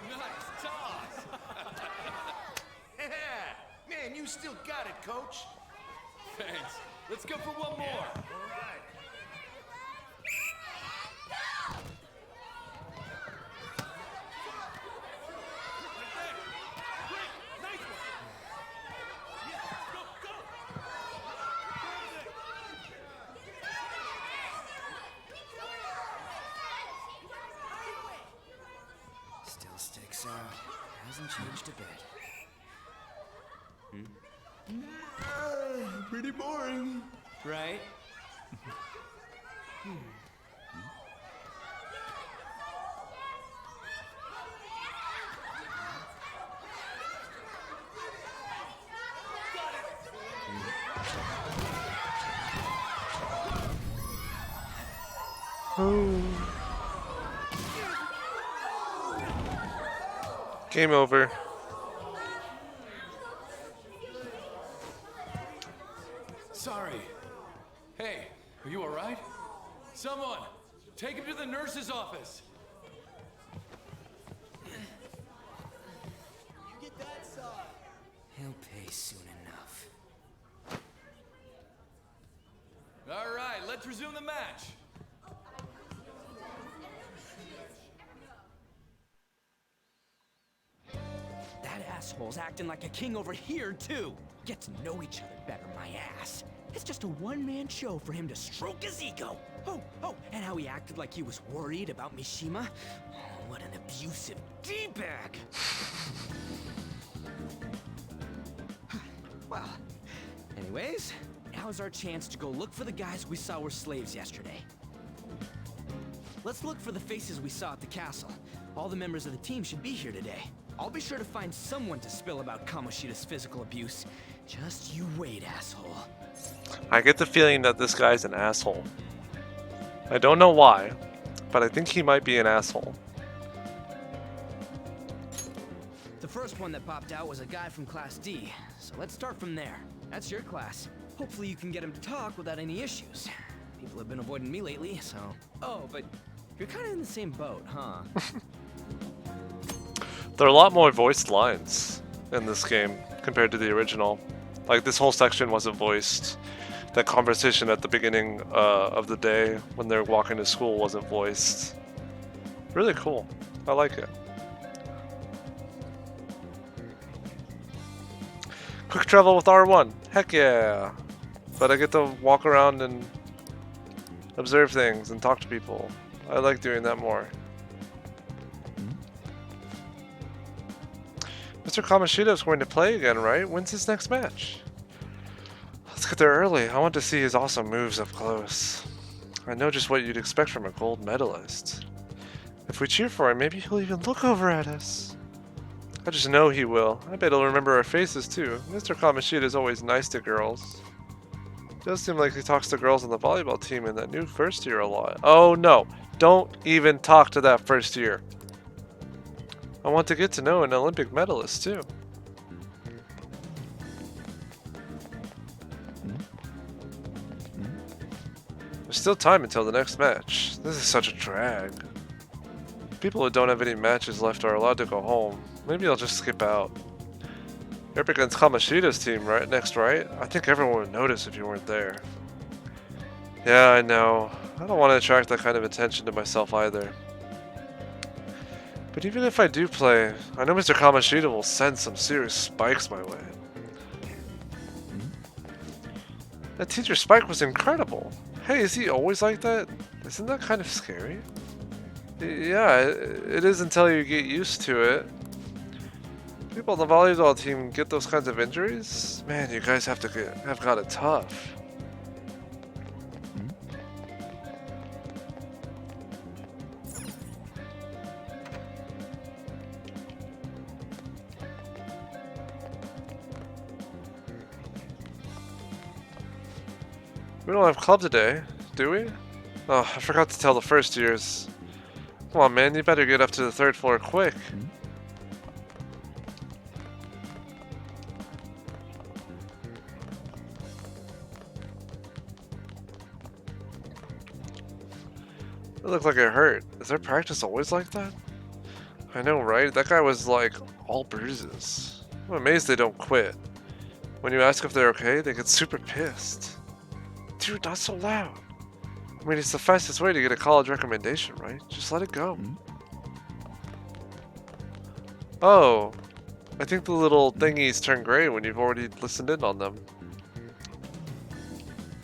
Nice toss! Yeah! Man, you still got it, coach. Thanks. Let's go for one more. All right. out. Hasn't changed a bit. Pretty boring. Right? Game over. Sorry. Hey, are you alright? Someone, take him to the nurse's office. He'll pay soon enough. Alright, let's resume the match. That asshole's acting like a king over here, too. Get to know each other better, my ass. It's just a one-man show for him to stroke his ego. Oh, and how he acted like he was worried about Mishima. Oh, what an abusive D-bag. Well, anyways, now's our chance to go look for the guys we saw were slaves yesterday. Let's look for the faces we saw at the castle. All the members of the team should be here today. I'll be sure to find someone to spill about Kamoshida's physical abuse. Just you wait, asshole. I get the feeling that this guy's an asshole. I don't know why, but I think he might be an asshole. The first one that popped out was a guy from Class D, so let's start from there. That's your class. Hopefully you can get him to talk without any issues. People have been avoiding me lately, so... Oh, but you're kind of in the same boat, huh? There are a lot more voiced lines in this game compared to the original. Like, this whole section wasn't voiced. That conversation at the beginning of the day when they're walking to school wasn't voiced. Really cool. I like it. Quick travel with R1. Heck yeah. But I get to walk around and observe things and talk to people. I like doing that more. Mr. Kamoshida's going to play again, right? When's his next match? Let's get there early. I want to see his awesome moves up close. I know just what you'd expect from a gold medalist. If we cheer for him, maybe he'll even look over at us. I just know he will. I bet he'll remember our faces too. Mr. Kamoshida is always nice to girls. Does seem like he talks to girls on the volleyball team in that new first year a lot. Oh no, don't even talk to that first year. I want to get to know an Olympic medalist too. There's still time until the next match. This is such a drag. People who don't have any matches left are allowed to go home. Maybe I'll just skip out. You're up against Kamoshida's team right next, right? I think everyone would notice if you weren't there. Yeah, I know. I don't want to attract that kind of attention to myself either. But even if I do play, I know Mr. Kamoshida will send some serious spikes my way. That teacher Spike was incredible. Hey, is he always like that? Isn't that kind of scary? Yeah, it is until you get used to it. People on the volleyball team get those kinds of injuries? Man, you guys have got it tough. We don't have club today, do we? Oh, I forgot to tell the first years. Come on, man, you better get up to the third floor quick. It looked like it hurt. Is their practice always like that? I know, right? That guy was like all bruises. I'm amazed they don't quit. When you ask if they're okay, they get super pissed. Dude, not so loud. I mean, it's the fastest way to get a college recommendation, right? Just let it go. Oh, I think the little thingies turn gray when you've already listened in on them.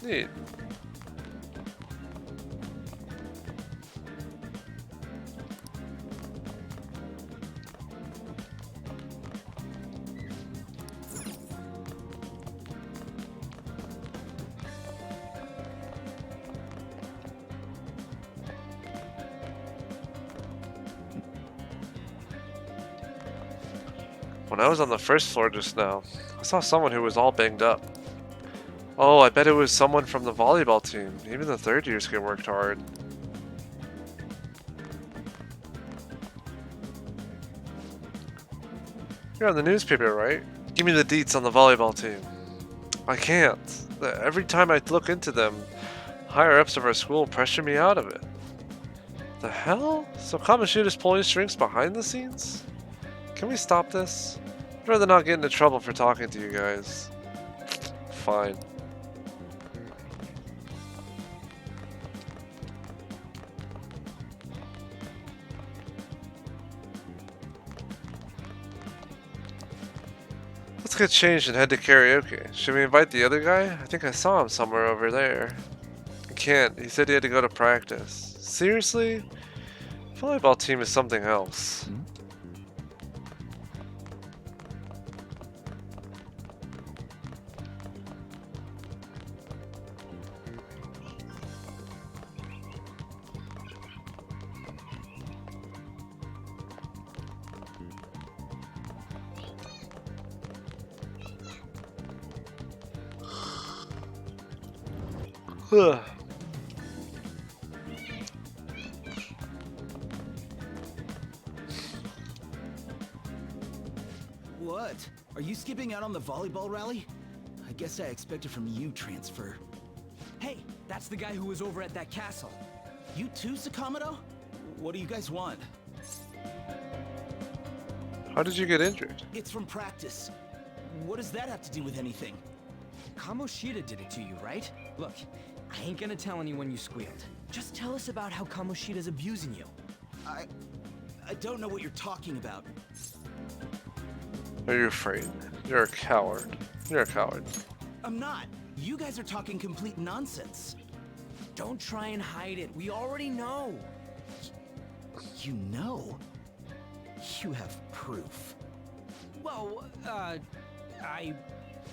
Neat. When I was on the first floor just now, I saw someone who was all banged up. Oh, I bet it was someone from the volleyball team. Even the third years get worked hard. You're on the newspaper, right? Give me the deets on the volleyball team. I can't. Every time I look into them, higher-ups of our school pressure me out of it. The hell? So Kamoshida's pulling strings behind the scenes? Can we stop this? I'd rather not get into trouble for talking to you guys. Fine. Let's get changed and head to karaoke. Should we invite the other guy? I think I saw him somewhere over there. I can't. He said he had to go to practice. Seriously? Volleyball team is something else. Ugh. What? Are you skipping out on the volleyball rally? I guess I expected from you, Transfer. Hey, that's the guy who was over at that castle. You too, Sakamoto? What do you guys want? How did you get injured? It's from practice. What does that have to do with anything? Kamoshida did it to you, right? Look, I ain't gonna tell anyone you squealed. Just tell us about how Kamoshida's abusing you. I don't know what you're talking about. Are you afraid? You're a coward. You're a coward. I'm not. You guys are talking complete nonsense. Don't try and hide it. We already know. You know? You have proof. Well,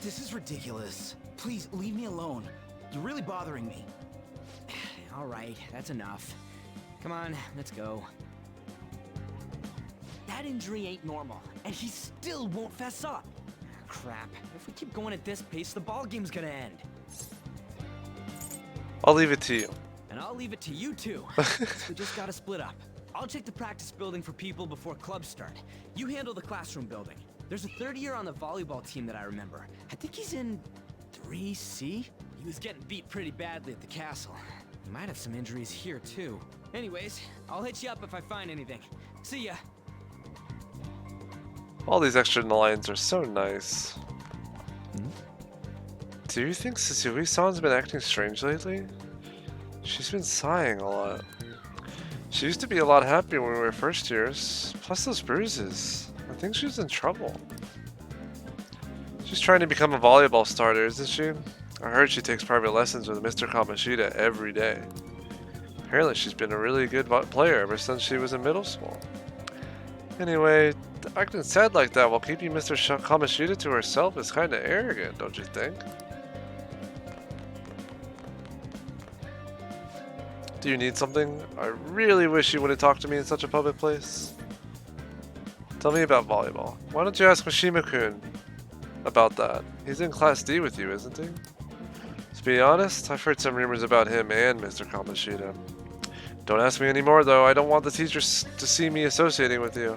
This is ridiculous. Please, leave me alone. You're really bothering me. All right, that's enough. Come on, let's go. That injury ain't normal, and he still won't fess up. Crap. If we keep going at this pace, the ball game's gonna end. I'll leave it to you. And I'll leave it to you too. We just gotta split up. I'll check the practice building for people before clubs start. You handle the classroom building. There's a third year on the volleyball team that I remember. I think he's in 3C? He was getting beat pretty badly at the castle. He might have some injuries here too. Anyways, I'll hit you up if I find anything. See ya. All these extra lines are so nice. Do you think Suzui-san's been acting strange lately? She's been sighing a lot. She used to be a lot happier when we were first years. Plus those bruises. I think she's in trouble. She's trying to become a volleyball starter, isn't she? I heard she takes private lessons with Mr. Kamoshida every day. Apparently she's been a really good player ever since she was in middle school. Anyway, acting sad like that while keeping Mr. Kamoshida to herself is kinda arrogant, don't you think? Do you need something? I really wish you wouldn't talk to me in such a public place. Tell me about volleyball. Why don't you ask Mishima-kun about that? He's in Class D with you, isn't he? To be honest, I've heard some rumors about him and Mr. Kamoshida. Don't ask me anymore though, I don't want the teachers to see me associating with you.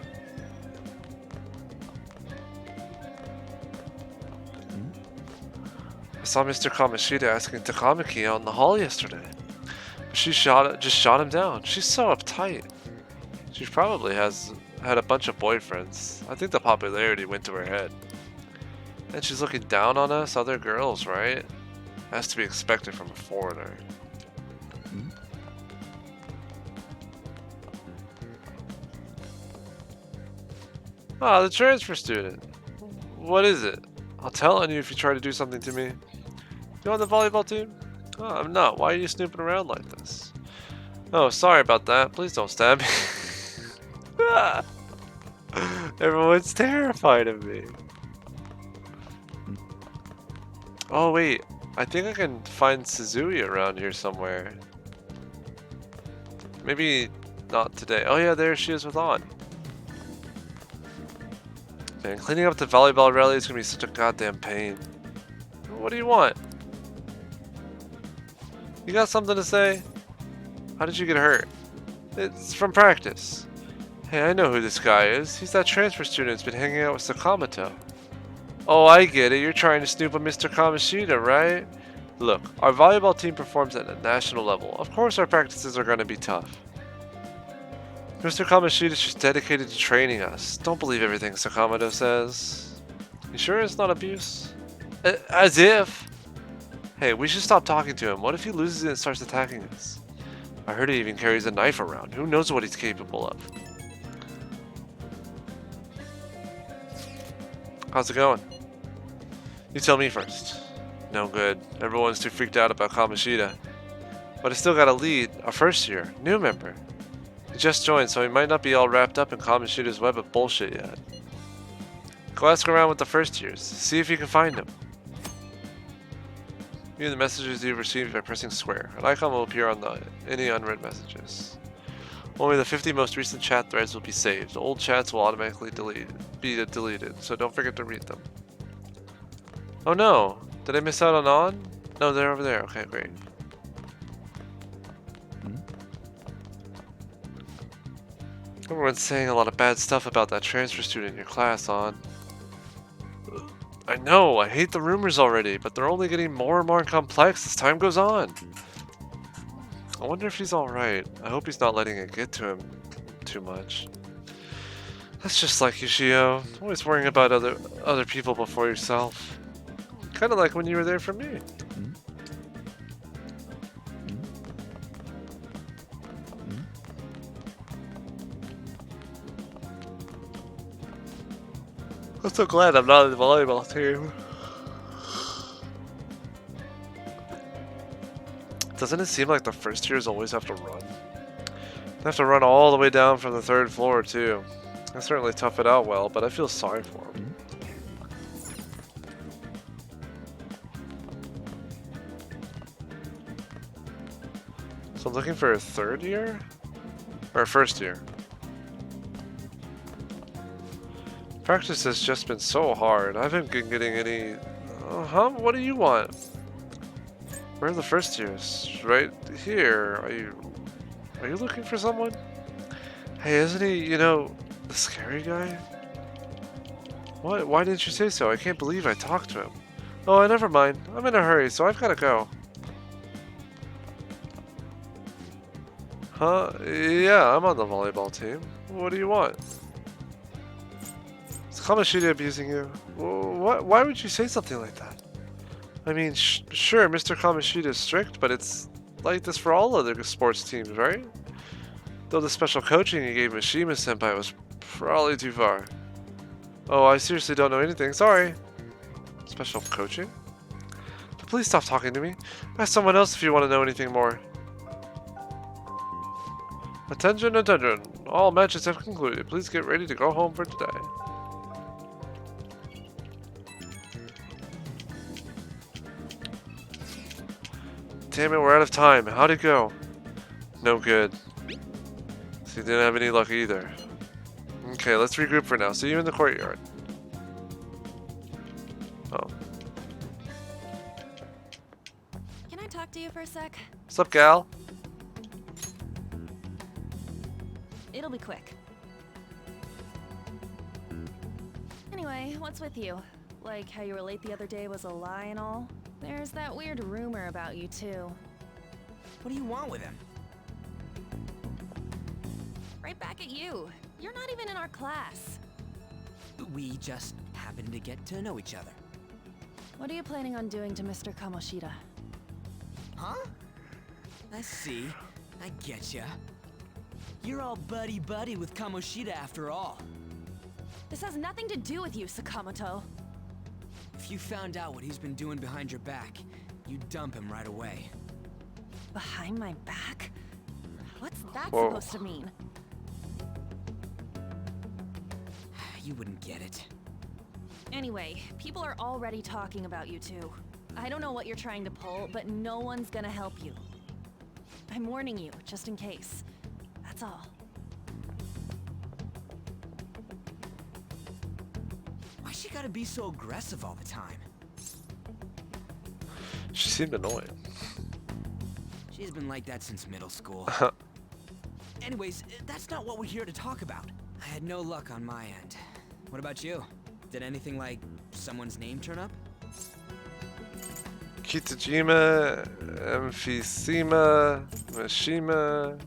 I saw Mr. Kamoshida asking Takamaki out in the hall yesterday. But she just shot him down. She's so uptight. She probably has had a bunch of boyfriends. I think the popularity went to her head. And she's looking down on us, other girls, right? Has to be expected from a foreigner. Ah, the transfer student. What is it? I'll tell on you if you try to do something to me. You on the volleyball team? Oh, I'm not. Why are you snooping around like this? Oh, sorry about that. Please don't stab me. Everyone's terrified of me. Oh, wait. I think I can find Suzui around here somewhere. Maybe not today. Oh, yeah, there she is with On. Man, cleaning up the volleyball rally is gonna be such a goddamn pain. What do you want? You got something to say? How did you get hurt? It's from practice. Hey, I know who this guy is. He's that transfer student who's been hanging out with Sakamoto. Oh, I get it. You're trying to snoop on Mr. Kamoshida, right? Look, our volleyball team performs at a national level. Of course our practices are going to be tough. Mr. Kamoshida is just dedicated to training us. Don't believe everything Sakamoto says. You sure it's not abuse? As if! Hey, we should stop talking to him. What if he loses it and starts attacking us? I heard he even carries a knife around. Who knows what he's capable of? How's it going? You tell me first. No good. Everyone's too freaked out about Kamoshida. But I still got a lead, a first year, new member. He just joined, so he might not be all wrapped up in Kamoshida's web of bullshit yet. Go ask around with the first years. See if you can find him. View the messages you've received by pressing square. An icon will appear on any unread messages. Only the 50 most recent chat threads will be saved. Old chats will automatically be deleted, so don't forget to read them. Oh no! Did I miss out on? No, they're over there. Okay, great. Everyone's saying a lot of bad stuff about that transfer student in your class, On. I know, I hate the rumors already, but they're only getting more and more complex as time goes on. I wonder if he's alright. I hope he's not letting it get to him too much. That's just like Yoshio, always worrying about other people before yourself. Kinda like when you were there for me. I'm so glad I'm not on the volleyball team. Doesn't it seem like the first years always have to run? They have to run all the way down from the 3rd floor too. They certainly tough it out well, but I feel sorry for them. So I'm looking for a 3rd year? Or a 1st year? Practice has just been so hard. I haven't been getting any... What do you want? Where are the 1st years? Right here. Are you looking for someone? Hey, isn't he, you know, the scary guy? What? Why didn't you say so? I can't believe I talked to him. Oh, never mind. I'm in a hurry, so I've got to go. Huh? Yeah, I'm on the volleyball team. What do you want? Is Kamoshida abusing you? What? Why would you say something like that? I mean, sure, Mr. Kamoshida is strict, but it's like this for all other sports teams, right? Though the special coaching he gave Mishima-senpai was probably too far. Oh, I seriously don't know anything. Sorry. Special coaching? But please stop talking to me. Ask someone else if you want to know anything more. Attention, attention. All matches have concluded. Please get ready to go home for today. Damn it, we're out of time. How'd it go? No good. So you didn't have any luck either. Okay, let's regroup for now. See you in the courtyard. Oh. Can I talk to you for a sec? What's up, gal? It'll be quick. Anyway, what's with you? Like how you were late the other day was a lie and all? There's that weird rumor about you too. What do you want with him? Right back at you. You're not even in our class. We just happen to get to know each other. What are you planning on doing to Mr. Kamoshida? Huh? I see. I getcha. You're all buddy-buddy with Kamoshida after all. This has nothing to do with you, Sakamoto. If you found out what he's been doing behind your back, you'd dump him right away. Behind my back? What's that Whoa. supposed to mean? You wouldn't get it. Anyway, people are already talking about you two. I don't know what you're trying to pull, but no one's gonna help you. I'm warning you, just in case. That's all. Why's she gotta be so aggressive all the time? She seemed annoying. She's been like that since middle school. Anyways, that's not what we're here to talk about. I had no luck on my end. What about you? Did anything like someone's name turn up? Kitajima, Emphysema, Mishima.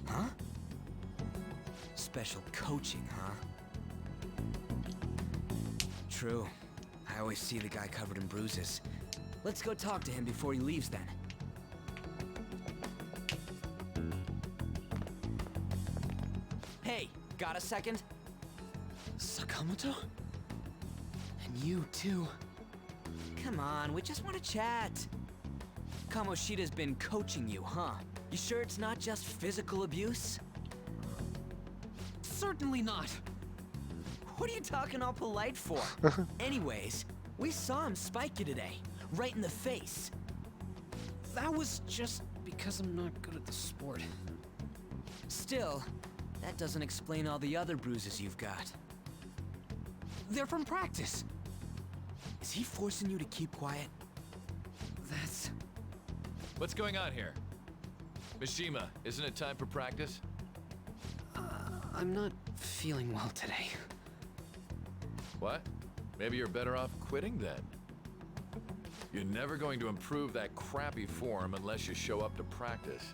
Huh? Special coaching, huh? True. I always see the guy covered in bruises. Let's go talk to him before he leaves then. Hey, got a second? Sakamoto? And you too. Come on, we just want to chat. Kamoshida's been coaching you, huh? You sure it's not just physical abuse? Certainly not. What are you talking all polite for? Anyways, we saw him spike you today, right in the face. That was just because I'm not good at the sport. Still, that doesn't explain all the other bruises you've got. They're from practice. Is he forcing you to keep quiet? That's... What's going on here? Mishima, isn't it time for practice? I'm not feeling well today. What? Maybe you're better off quitting then. You're never going to improve that crappy form unless you show up to practice.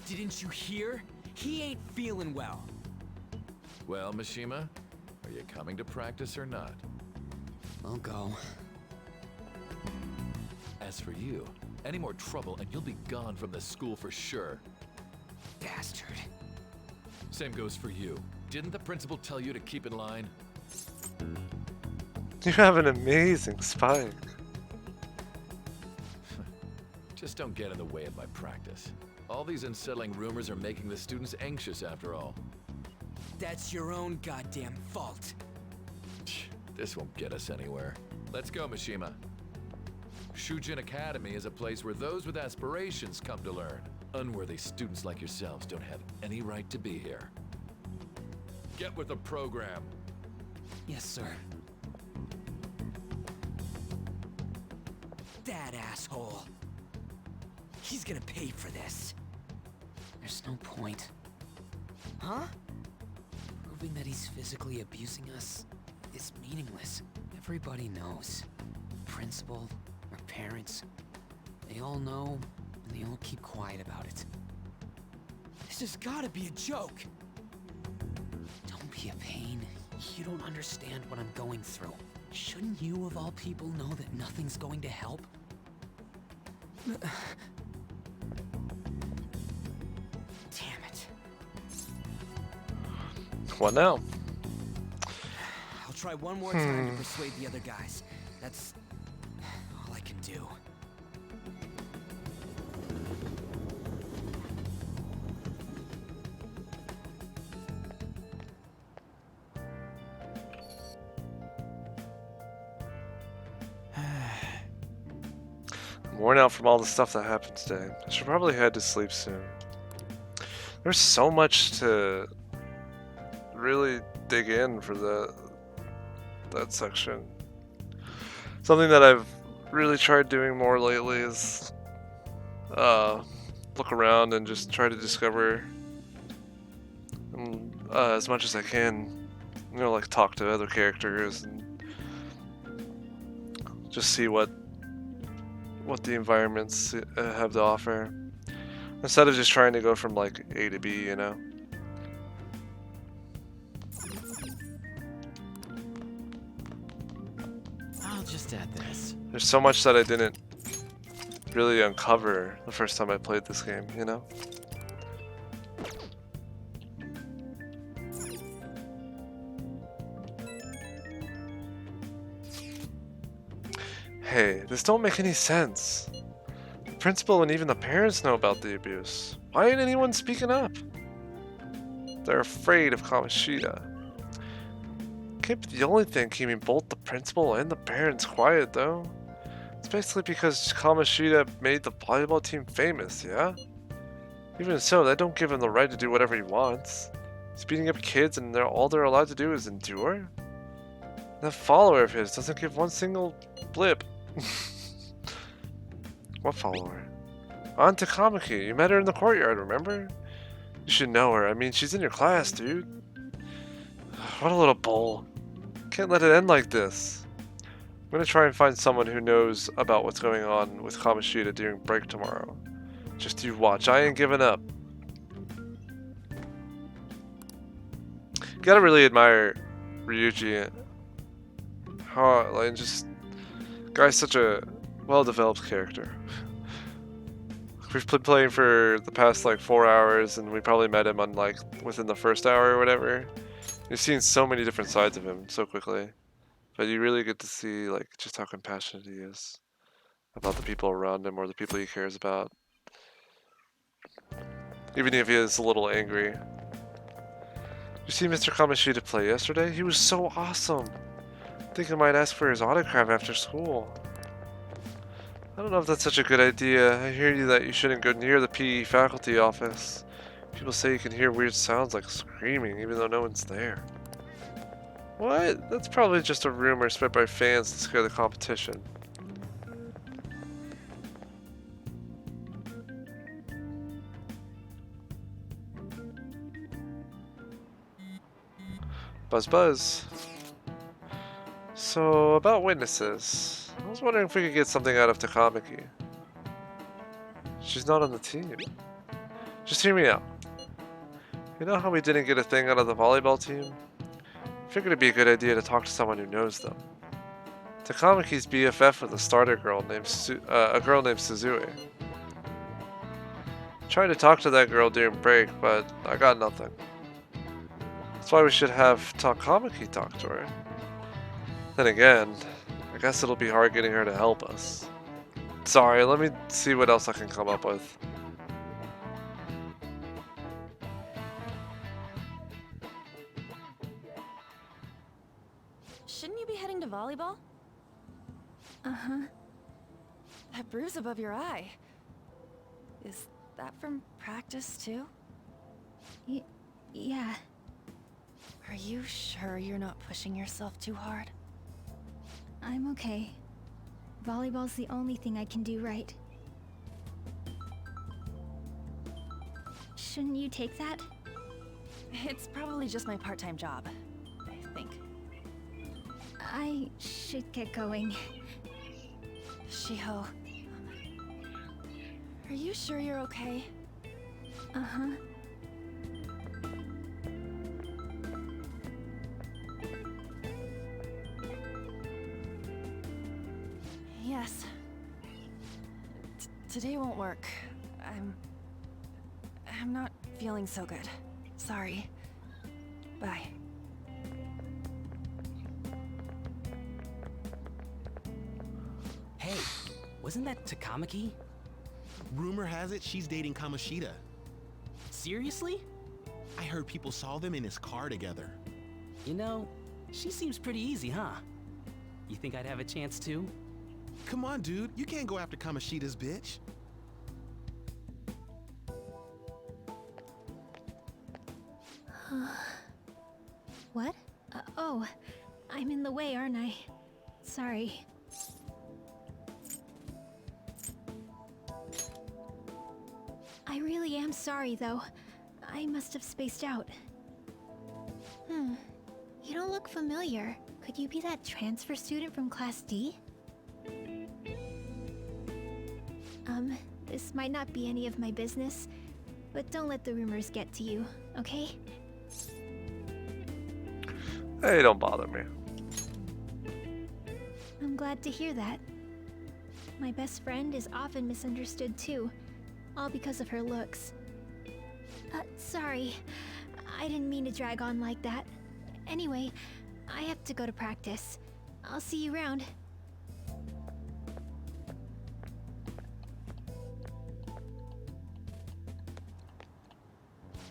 Didn't you hear? He ain't feeling well. Well, Mishima, are you coming to practice or not? I'll go. As for you, any more trouble and you'll be gone from the school for sure. Bastard. Same goes for you. Didn't the principal tell you to keep in line? You have an amazing spike. Just don't get in the way of my practice. All these unsettling rumors are making the students anxious after all. That's your own goddamn fault. This won't get us anywhere. Let's go, Mishima. Shujin Academy is a place where those with aspirations come to learn. Unworthy students like yourselves don't have any right to be here. Get with the program. Yes, sir. That asshole. He's gonna pay for this. There's no point. Huh? Proving that he's physically abusing us is meaningless. Everybody knows. Principal, our parents, they all know, and they all keep quiet about it. This has gotta be a joke. Don't be a pain. You don't understand what I'm going through. Shouldn't you, of all people, know that nothing's going to help? Damn it. What now? I'll try one more time to persuade the other guys. That's all I can do. I'm worn out from all the stuff that happened today. I should probably head to sleep soon. There's so much to really dig in for that section. Something that I've really tried doing more lately is look around and just try to discover as much as I can. You know, like talk to other characters and just see what the environments have to offer, instead of just trying to go from like A to B, you know. I'll just add this. There's so much that I didn't really uncover the first time I played this game, you know. Hey, this don't make any sense. The principal and even the parents know about the abuse. Why ain't anyone speaking up? They're afraid of Kamoshida. Can't be the only thing keeping both the principal and the parents quiet, though. It's basically because Kamoshida made the volleyball team famous, yeah? Even so, that don't give him the right to do whatever he wants. He's beating up kids and all they're allowed to do is endure? That follower of his doesn't give one single blip. What follower? Aunt Takamaki. You met her in the courtyard, remember? You should know her. I mean, she's in your class, dude. What a little bull. Can't let it end like this. I'm gonna try and find someone who knows about what's going on with Kamoshida during break tomorrow. Just you watch. I ain't giving up. Gotta really admire Ryuji. How, like, just... Guy's such a well-developed character. We've been playing for the past, like, 4 hours, and we probably met him on, like, within the first hour or whatever. You've seen so many different sides of him so quickly. But you really get to see, like, just how compassionate he is about the people around him or the people he cares about. Even if he is a little angry. You see Mr. Kamoshida play yesterday? He was so awesome. I think I might ask for his autograph after school. I don't know if that's such a good idea. I hear you that you shouldn't go near the PE faculty office. People say you can hear weird sounds like screaming even though no one's there. What? That's probably just a rumor spread by fans to scare the competition. Buzz buzz. So, about witnesses. I was wondering if we could get something out of Takamaki. She's not on the team. Just hear me out. You know how we didn't get a thing out of the volleyball team? Figured it'd be a good idea to talk to someone who knows them. Takamaki's BFF with a girl named Suzue. Tried to talk to that girl during break, but I got nothing. That's why we should have Takamaki talk to her. Then again, I guess it'll be hard getting her to help us. Sorry, let me see what else I can come up with. Shouldn't you be heading to volleyball? Uh-huh. That bruise above your eye. Is that from practice, too? Yeah. Are you sure you're not pushing yourself too hard? I'm okay. Volleyball's the only thing I can do right. Shouldn't you take that? It's probably just my part-time job, I think. I should get going. Shiho, are you sure you're okay? Uh-huh. Yes. Today won't work. I'm not feeling so good. Sorry. Bye. Hey, wasn't that Takamaki? Rumor has it she's dating Kamoshida. Seriously? I heard people saw them in his car together. You know, she seems pretty easy, huh? You think I'd have a chance too? Come on, dude. You can't go after Kamoshida's bitch. What? Oh, I'm in the way, aren't I? Sorry. I really am sorry, though. I must have spaced out. You don't look familiar. Could you be that transfer student from Class D? This might not be any of my business, but don't let the rumors get to you, okay? Hey, don't bother me. I'm glad to hear that. My best friend is often misunderstood too, all because of her looks. Sorry. I didn't mean to drag on like that. Anyway, I have to go to practice. I'll see you around.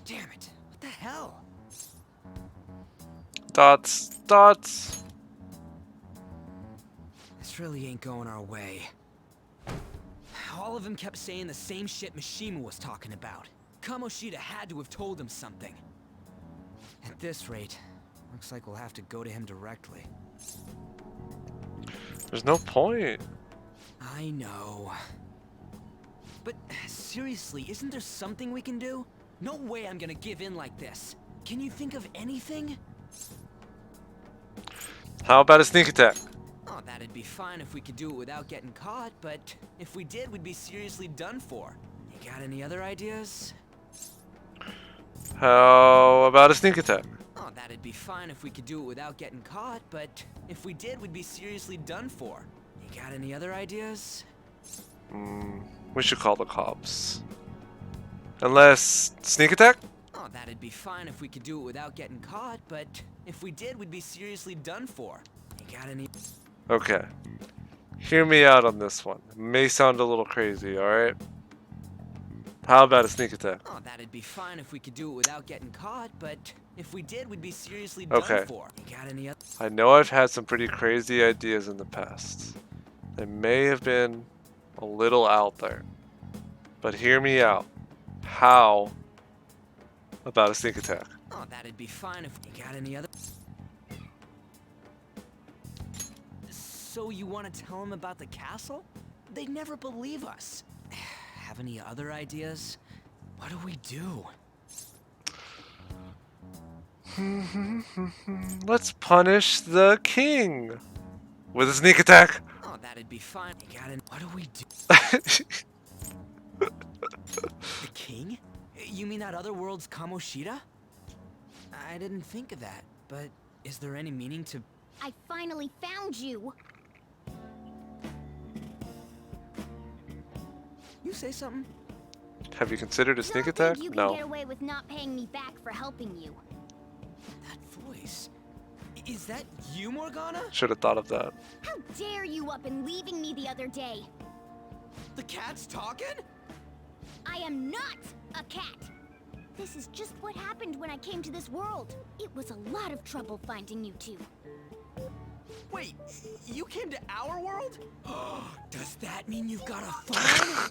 Damn it! What the hell? Dots. This really ain't going our way. All of them kept saying the same shit Mishima was talking about. Kamoshida had to have told him something. At this rate, looks like we'll have to go to him directly. There's no point. I know. But seriously, isn't there something we can do? No way I'm gonna give in like this. Can you think of anything? How about a sneak attack? Oh, that'd be fine if we could do it without getting caught, but if we did, we'd be seriously done for. You got any other ideas? How about a sneak attack? Oh, that'd be fine if we could do it without getting caught, but if we did, we'd be seriously done for. You got any other ideas? We should call the cops. Unless sneak attack? Oh, that'd be fine if we could do it without getting caught, but if we did, we'd be seriously done for. You got any? Okay. Hear me out on this one. It may sound a little crazy, alright? How about a sneak attack? Oh, that'd be fine if we could do it without getting caught, but if we did, we'd be seriously done for. You got any other? I know I've had some pretty crazy ideas in the past. They may have been a little out there. But hear me out. How about a sneak attack? Oh, that'd be fine if you got any other. So you want to tell them about the castle? They'd never believe us. Have any other ideas? What do we do? Let's punish the king with a sneak attack. Oh, that'd be fine. You got it. What do we do? The king? You mean that other world's Kamoshida? I didn't think of that, but is there any meaning to... I finally found you. You say something? Have you considered a sneak Don't attack? think you can No. get away with not paying me back for helping you. That voice. Is that you, Morgana? Should have thought of that. How dare you up and leaving me the other day? The cat's talking? I am not a cat. This is just what happened when I came to this world. It was a lot of trouble finding you two. Wait, you came to our world? Does that mean you've got a phone?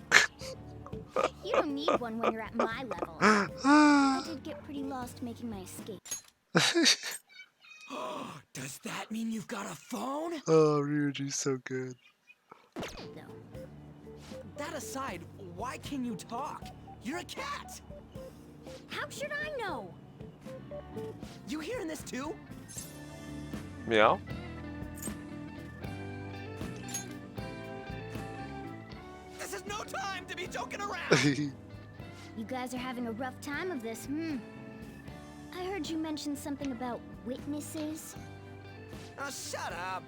You don't need one when you're at my level. I did get pretty lost making my escape. Does that mean you've got a phone? Oh, Ryuji's so good. No. That aside, why can you talk? You're a cat! How should I know? You hearing this too? Meow. This is no time to be joking around! You guys are having a rough time of this, I heard you mention something about witnesses. Oh, shut up!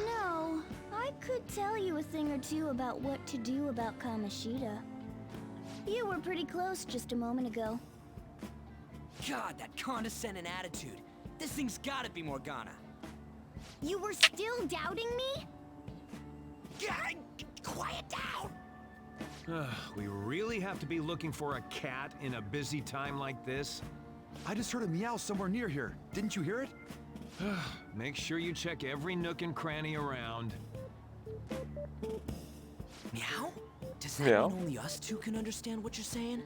No, I could tell you a thing or two about what to do about Kamoshida. You were pretty close just a moment ago. God, that condescending attitude. This thing's gotta be Morgana. You were still doubting me? God, quiet down! We really have to be looking for a cat in a busy time like this? I just heard a meow somewhere near here. Didn't you hear it? Make sure you check every nook and cranny around. Meow? Does that Meow. mean only us two can understand what you're saying?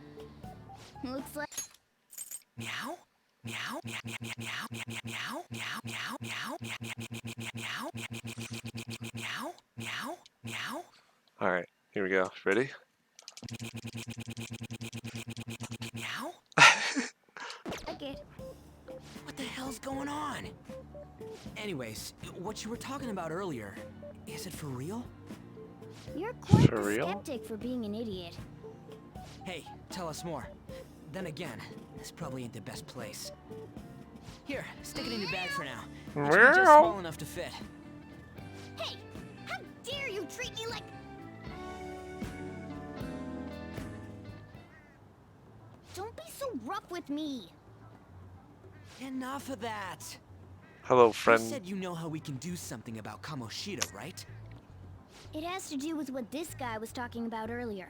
Looks like Meow? Meow? Meow? Meow? Meow? Meow? Meow? Meow? Meow? Meow? Meow? Meow? Meow? Meow? Meow? Meow? Meow? Alright, here we go. Ready? Meow? it. What the hell's going on? Anyways, what you were talking about earlier, is it for real? You're quite For the real? skeptic for being an idiot. Hey, tell us more. Then again, this probably ain't the best place. Here, stick it in your bag for now. It should be just Meow. small enough to fit. Hey, how dare you treat me like... Don't be so rough with me. Enough of that. Hello, You friend. said you know how we can do something about Kamoshida, right? It has to do with what this guy was talking about earlier.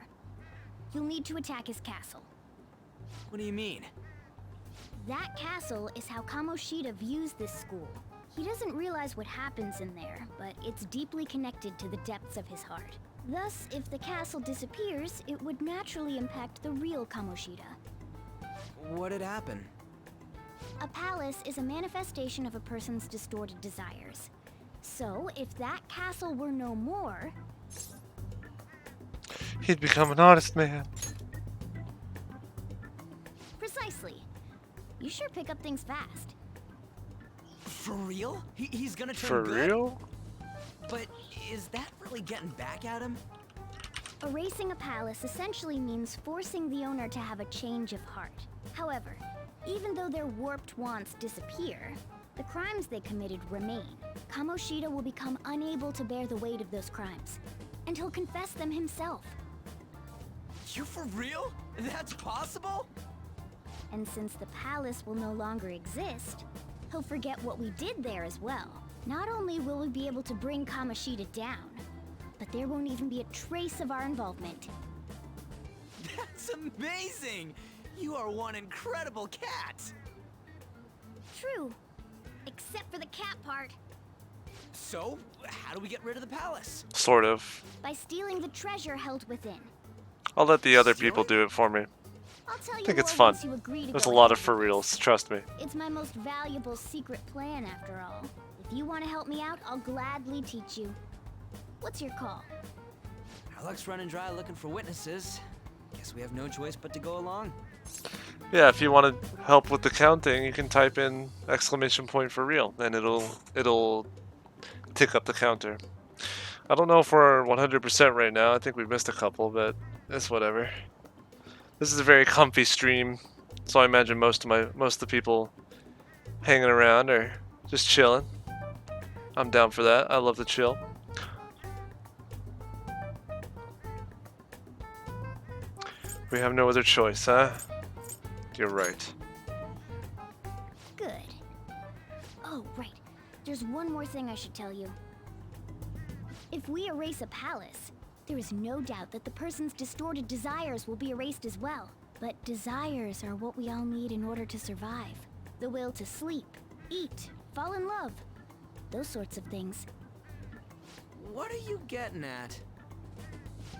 You'll need to attack his castle. What do you mean? That castle is how Kamoshida views this school. He doesn't realize what happens in there, but it's deeply connected to the depths of his heart. Thus, if the castle disappears, it would naturally impact the real Kamoshida. What'd happen? A palace is a manifestation of a person's distorted desires. So, if that castle were no more... He'd become an honest man. Precisely. You sure pick up things fast. For real? He's gonna turn For good? real? But is that really getting back at him? Erasing a palace essentially means forcing the owner to have a change of heart. However, even though their warped wants disappear, the crimes they committed remain. Kamoshida will become unable to bear the weight of those crimes, and he'll confess them himself. You for real? That's possible? And since the palace will no longer exist, he'll forget what we did there as well. Not only will we be able to bring Kamoshida down, but there won't even be a trace of our involvement. That's amazing! You are one incredible cat! True. Except for the cat part. So, how do we get rid of the palace? Sort of. By stealing the treasure held within. I'll let the other people do it for me. I'll tell I you think it's more fun. once you agree to There's a go lot ahead of for with reals, this. trust me. It's my most valuable secret plan, after all. If you want to help me out, I'll gladly teach you. What's your call? Our luck's running dry looking for witnesses. Guess we have no choice but to go along. Yeah, if you want to help with the counting, you can type in ! for real, and it'll tick up the counter. I don't know if we're 100% right now. I think we missed a couple, but it's whatever. This is a very comfy stream, so I imagine most of the people hanging around are just chilling. I'm down for that. I love to chill. We have no other choice, huh? You're right. Good. Oh, right. There's one more thing I should tell you. If we erase a palace, there is no doubt that the person's distorted desires will be erased as well. But desires are what we all need in order to survive. The will to sleep, eat, fall in love. Those sorts of things. What are you getting at?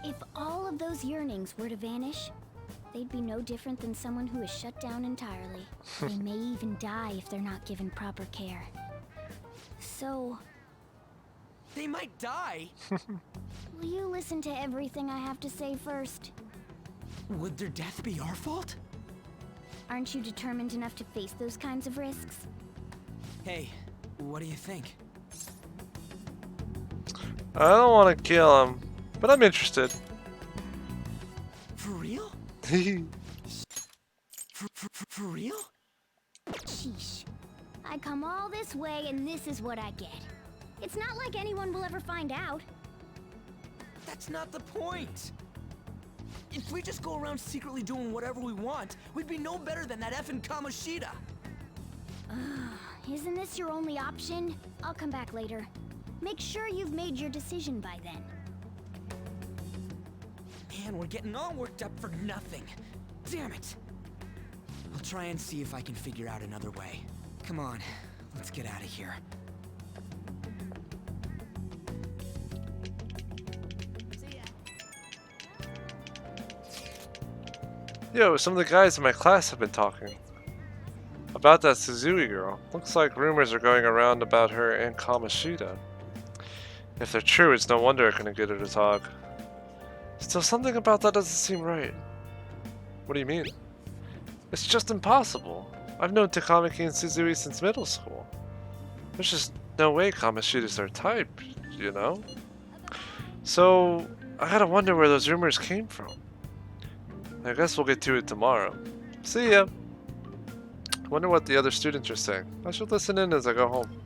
If all of those yearnings were to vanish, they'd be no different than someone who is shut down entirely. They may even die if they're not given proper care. So... They might die? will you listen to everything I have to say first? Would their death be our fault? Aren't you determined enough to face those kinds of risks? Hey, what do you think? I don't want to kill him, but I'm interested. For real? For real? Sheesh. I come all this way and this is what I get. It's not like anyone will ever find out. That's not the point. If we just go around secretly doing whatever we want, we'd be no better than that effing Kamoshida. Isn't this your only option? I'll come back later. Make sure you've made your decision by then. Man, we're getting all worked up for nothing. Damn it. I'll try and see if I can figure out another way. Come on, let's get out of here. Yo, some of the guys in my class have been talking about that Suzui girl. Looks like rumors are going around about her and Kamoshida. If they're true, it's no wonder I couldn't get her to talk. Still, something about that doesn't seem right. What do you mean? It's just impossible. I've known Takamaki and Suzui since middle school. There's just no way Kamoshida's their type, you know? So, I gotta wonder where those rumors came from. I guess we'll get to it tomorrow. See ya! Wonder what the other students are saying. I should listen in as I go home.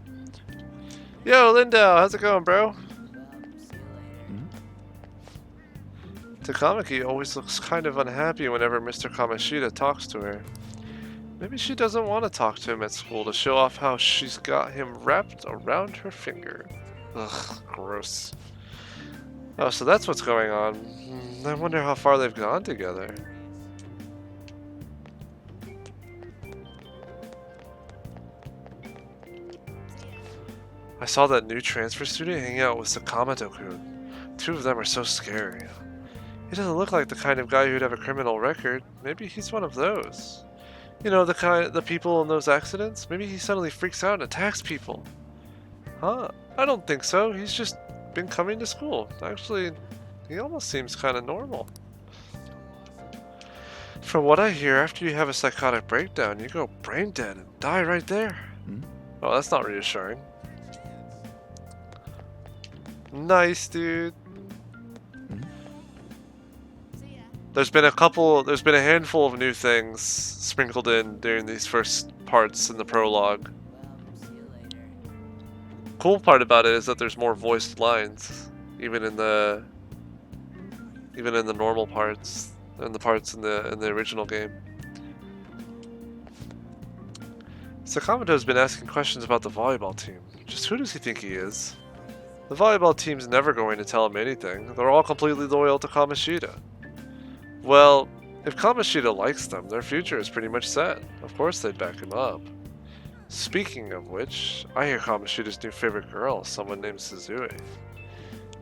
Yo, Lindell, how's it going, bro? Takamaki always looks kind of unhappy whenever Mr. Kamoshida talks to her. Maybe she doesn't want to talk to him at school to show off how she's got him wrapped around her finger. Ugh, gross. Oh, so that's what's going on. I wonder how far they've gone together. I saw that new transfer student hanging out with Sakamoto-kun. Two of them are so scary. He doesn't look like the kind of guy who'd have a criminal record. Maybe he's one of those. You know, the people in those accidents? Maybe he suddenly freaks out and attacks people. Huh? I don't think so. He's just been coming to school. Actually, he almost seems kind of normal. From what I hear, after you have a psychotic breakdown, you go brain dead and die right there. Oh, that's not reassuring. Nice, dude. There's been a handful of new things sprinkled in during these first parts in the prologue. Cool part about it is that there's more voiced lines, even in the normal parts and the parts in the original game. Sakamoto's been asking questions about the volleyball team. Just who does he think he is? The volleyball team's never going to tell him anything. They're all completely loyal to Kamoshida. Well, if Kamoshida likes them, their future is pretty much set. Of course they'd back him up. Speaking of which, I hear Kamoshida's new favorite girl, someone named Suzui.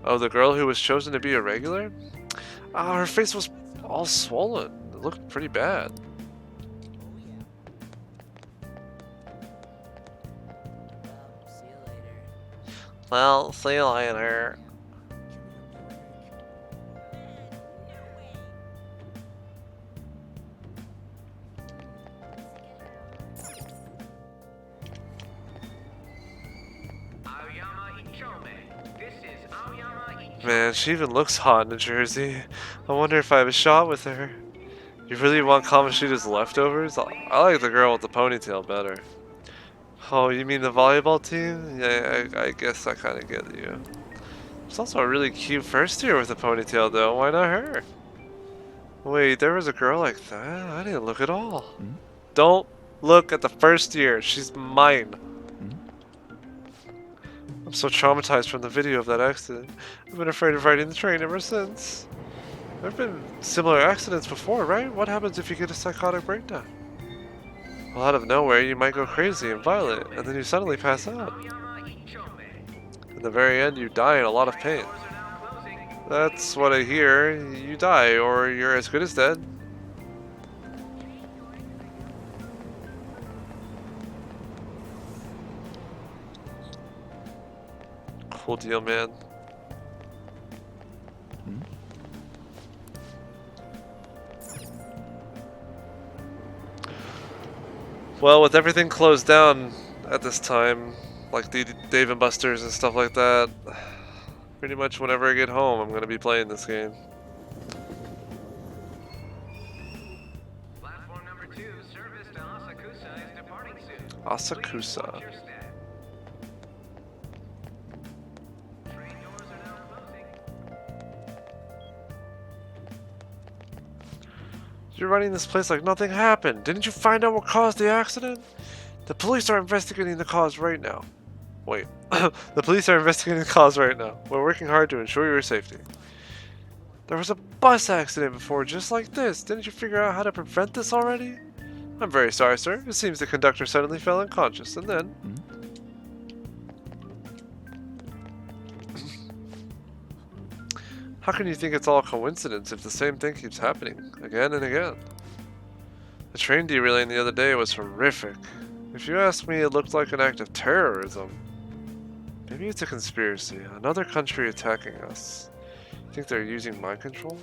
Oh, the girl who was chosen to be a regular? Ah, her face was all swollen. It looked pretty bad. Well, see you later. Man, she even looks hot in a jersey. I wonder if I have a shot with her. You really want Kamoshida's leftovers? I like the girl with the ponytail better. Oh, you mean the volleyball team? Yeah, I guess I kind of get you. There's also a really cute first year with a ponytail though. Why not her? Wait, there was a girl like that? I didn't look at all. Don't look at the first year. She's mine. I'm so traumatized from the video of that accident. I've been afraid of riding the train ever since. There have been similar accidents before, right? What happens if you get a psychotic breakdown? Well, out of nowhere, you might go crazy and violent, and then you suddenly pass out. In the very end, you die in a lot of pain. That's what I hear. You die, or you're as good as dead. Cool deal, man. Well, with everything closed down at this time, like the Dave & Buster's and stuff like that, pretty much whenever I get home, I'm going to be playing this game. Platform number 2, service to Asakusa is departing soon. Asakusa. You're running this place like nothing happened. Didn't you find out what caused the accident? The police are investigating the cause right now. Wait. The police are investigating the cause right now. We're working hard to ensure your safety. There was a bus accident before just like this. Didn't you figure out how to prevent this already? I'm very sorry, sir. It seems the conductor suddenly fell unconscious and then... How can you think it's all a coincidence if the same thing keeps happening again and again? The train derailing the other day was horrific. If you ask me, it looked like an act of terrorism. Maybe it's a conspiracy, another country attacking us. Think they're using mind control?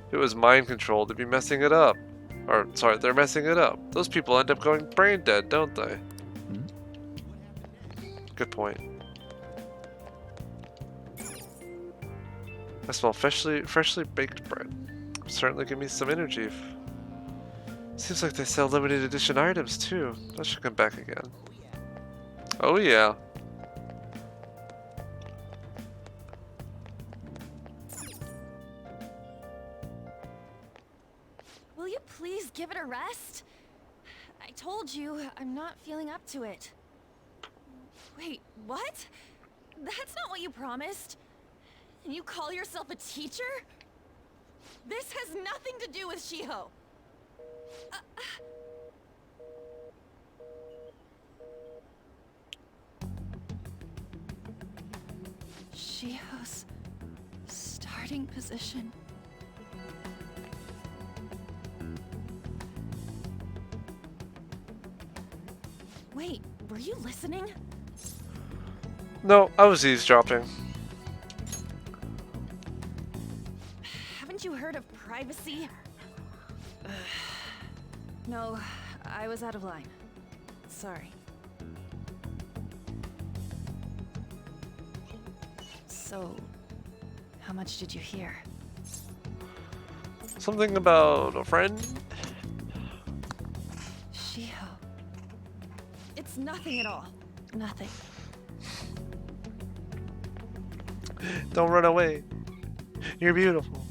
If it was mind control, they'd be messing it up. Or, sorry, they're messing it up. Those people end up going brain dead, don't they? Good point. I smell freshly baked bread. Certainly give me some energy. Seems like they sell limited edition items too. That should come back again. Oh yeah. Will you please give it a rest? I told you, I'm not feeling up to it. Wait, what? That's not what you promised. And you call yourself a teacher? This has nothing to do with Shiho. Shiho's starting position. Were you listening? No, I was eavesdropping. Haven't you heard of privacy? No, I was out of line. Sorry. So, how much did you hear? Something about a friend? Shiho. It's nothing at all. Nothing. Don't run away. You're beautiful.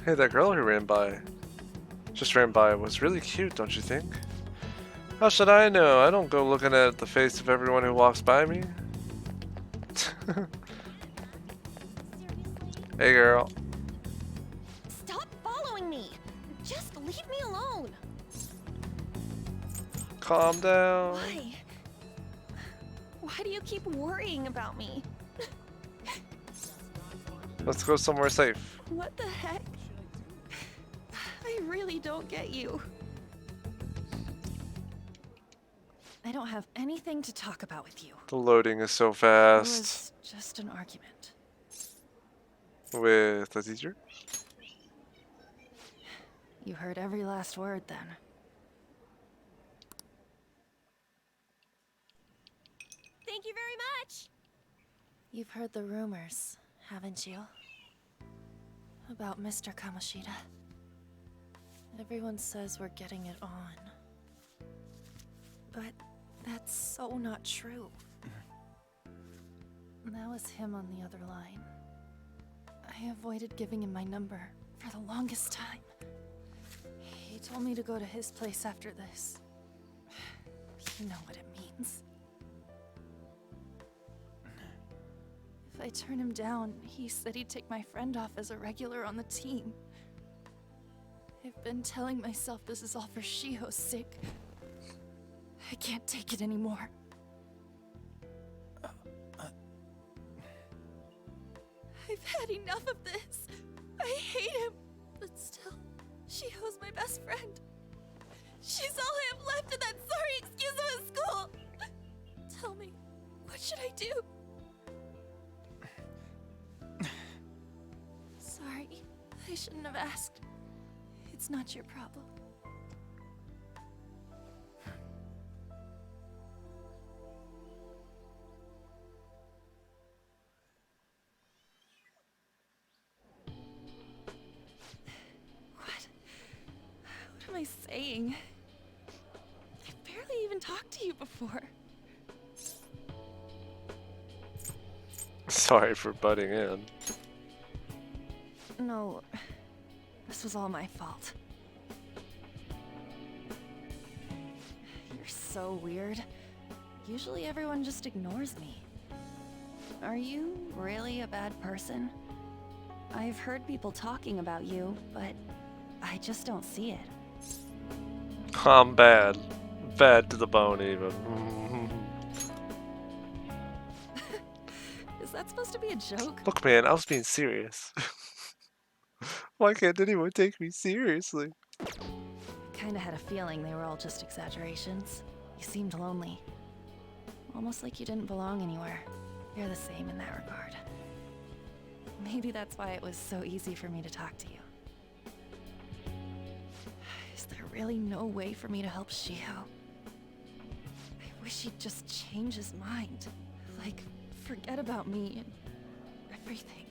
Hey, that girl who just ran by, was really cute, don't you think? How should I know? I don't go looking at the face of everyone who walks by me. Hey, girl. Stop following me! Just leave me alone! Calm down. Why? Why do you keep worrying about me? Let's go somewhere safe. What the heck? I really don't get you. I don't have anything to talk about with you. The loading is so It fast. was just an argument. With the teacher? You heard every last word then. Thank you very much! You've heard the rumors, haven't you? About Mr. Kamoshida. Everyone says we're getting it on. But that's so not true. That was him on the other line. I avoided giving him my number for the longest time. He told me to go to his place after this. You know what it means. If I turn him down, he said he'd take my friend off as a regular on the team. I've been telling myself this is all for Shiho's sake. I can't take it anymore. I've had enough of this. I hate him. But still, Shiho's my best friend. She's all I have left in that sorry excuse of a school. Tell me, what should I do? Sorry, I shouldn't have asked. It's not your problem. What am I saying? I've barely even talked to you before. Sorry for butting in. No, this was all my fault. You're so weird. Usually everyone just ignores me. Are you really a bad person? I've heard people talking about you, but I just don't see it. I'm bad. Bad to the bone, even. Is that supposed to be a joke? Look, man, I was being serious. Why can't anyone take me seriously? Kinda had a feeling they were all just exaggerations. You seemed lonely. Almost like you didn't belong anywhere. You're the same in that regard. Maybe that's why it was so easy for me to talk to you. Is there really no way for me to help Shiho? I wish he'd just change his mind. Like, forget about me and everything.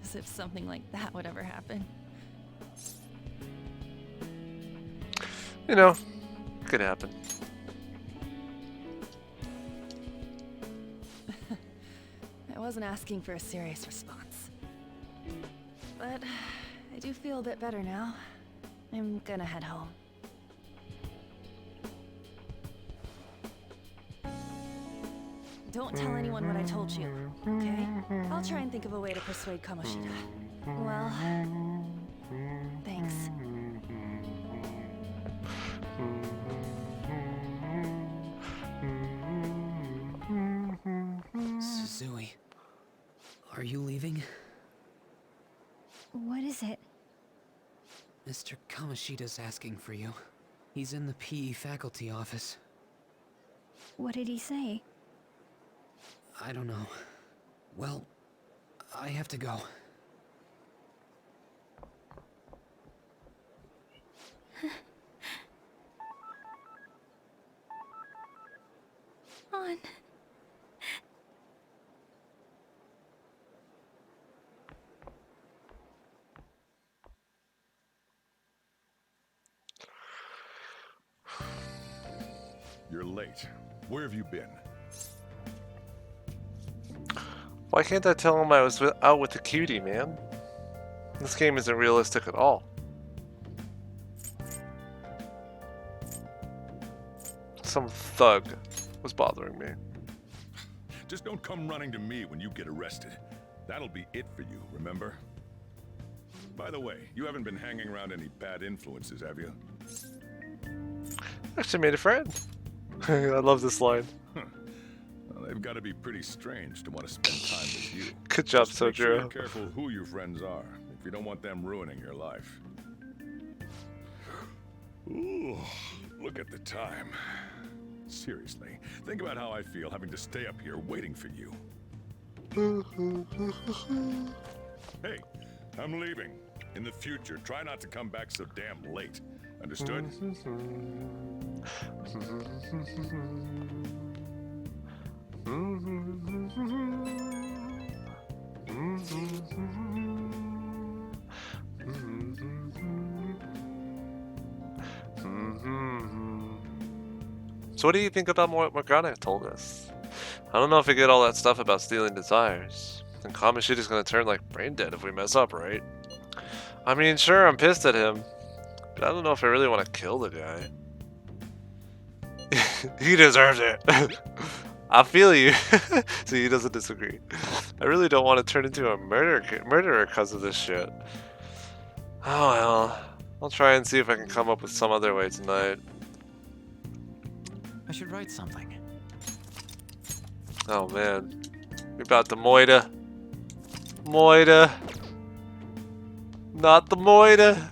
As if something like that would ever happen. You know, could happen. I wasn't asking for a serious response. But I do feel a bit better now. I'm gonna head home. don't tell anyone what I told you, okay? I'll try and think of a way to persuade Kamoshida. Well, thanks. Suzui, are you leaving? What is it? Mr. Kamoshida's asking for you. He's in the PE faculty office. What did he say? I don't know. Well, I have to go. On. You're late. Where have you been? Why can't I tell him I was out with the cutie, man? This game isn't realistic at all. Some thug was bothering me. Just don't come running to me when you get arrested. That'll be it for you, remember? By the way, you haven't been hanging around any bad influences, have you? Actually made a friend. I love this line. Well, they've got to be pretty strange to want to spend time with you. Good job, Just make sure you're Sojiro. careful who your friends are, if you don't want them ruining your life. Ooh, look at the time. Seriously, think about how I feel having to stay up here waiting for you. Hey, I'm leaving. In the future, try not to come back so damn late. Understood? So what do you think about what Morgana told us? I don't know if we get all that stuff about stealing desires. And Kamoshida's gonna turn like brain dead if we mess up, right? I mean, sure, I'm pissed at him, but I don't know if I really want to kill the guy. He deserves it. I feel you. So he doesn't disagree. I really don't want to turn into a murderer because of this shit. Oh well. I'll try and see if I can come up with some other way tonight. I should write something. Oh man. We about the Moida. Moida. Not the Moida.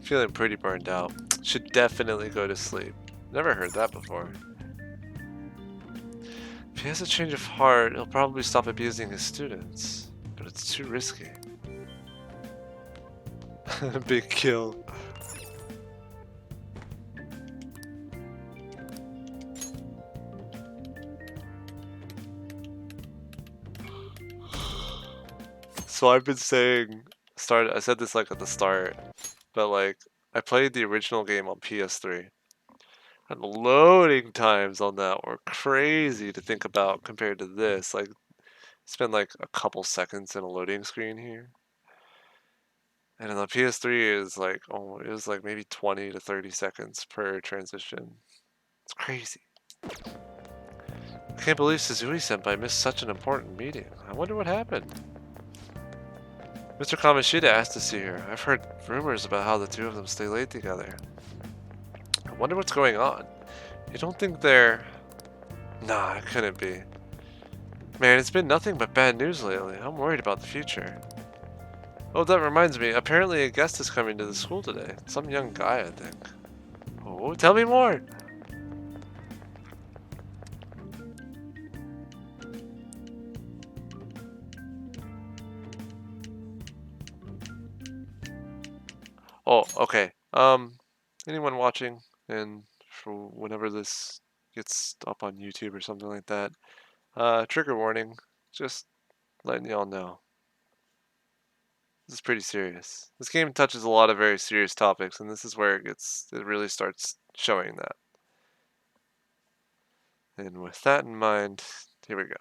Feeling pretty burned out. Should definitely go to sleep. Never heard that before. If he has a change of heart, he'll probably stop abusing his students. But it's too risky. Big kill. So I've been saying, I said this like at the start, but like I played the original game on PS3. And the loading times on that were crazy to think about compared to this. Like, spend like a couple seconds in a loading screen here. And on the PS3 is like, oh, it was like maybe 20 to 30 seconds per transition. It's crazy. I can't believe Suzui-senpai missed such an important meeting. I wonder what happened. Mr. Kamoshida asked to see her. I've heard rumors about how the two of them stay late together. I wonder what's going on. You don't think they're... Nah, it couldn't be. Man, it's been nothing but bad news lately. I'm worried about the future. Oh, that reminds me. Apparently a guest is coming to the school today. Some young guy, I think. Oh, tell me more! Oh, okay. Anyone watching, and for whenever this gets up on YouTube or something like that, trigger warning, just letting y'all know. This is pretty serious. This game touches a lot of very serious topics, and this is where it really starts showing that. And with that in mind, here we go.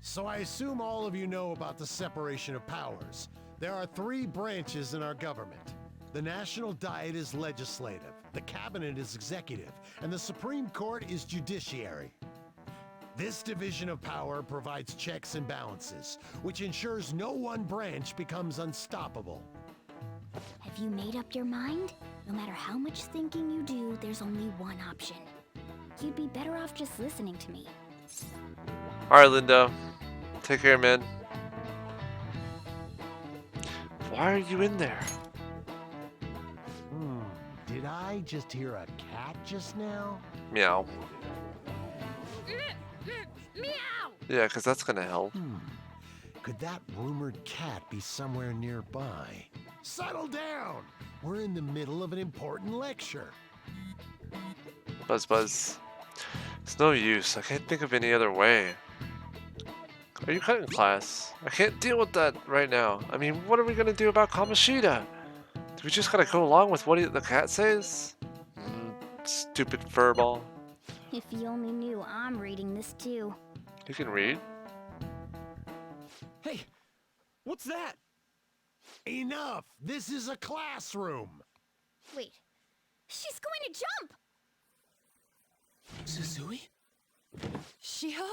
So I assume all of you know about the separation of powers. There are 3 branches in our government. The National Diet is legislative, the Cabinet is executive, and the Supreme Court is judiciary. This division of power provides checks and balances, which ensures no one branch becomes unstoppable. Have you made up your mind? No matter how much thinking you do, there's only one option. You'd be better off just listening to me. Alright, Lindo. Take care, man. Why are you in there? Did I just hear a cat just now? Meow. Meow! Yeah, because that's gonna help. Could that rumored cat be somewhere nearby? Settle down! We're in the middle of an important lecture. Buzz Buzz. It's no use. I can't think of any other way. Are you cutting class? I can't deal with that right now. I mean, what are we gonna do about Kamoshida? Do we just gotta go along with what the cat says? Stupid furball. If you only knew, I'm reading this too. You can read. Hey, what's that? Enough! This is a classroom! Wait, she's going to jump! Suzui? Shiho?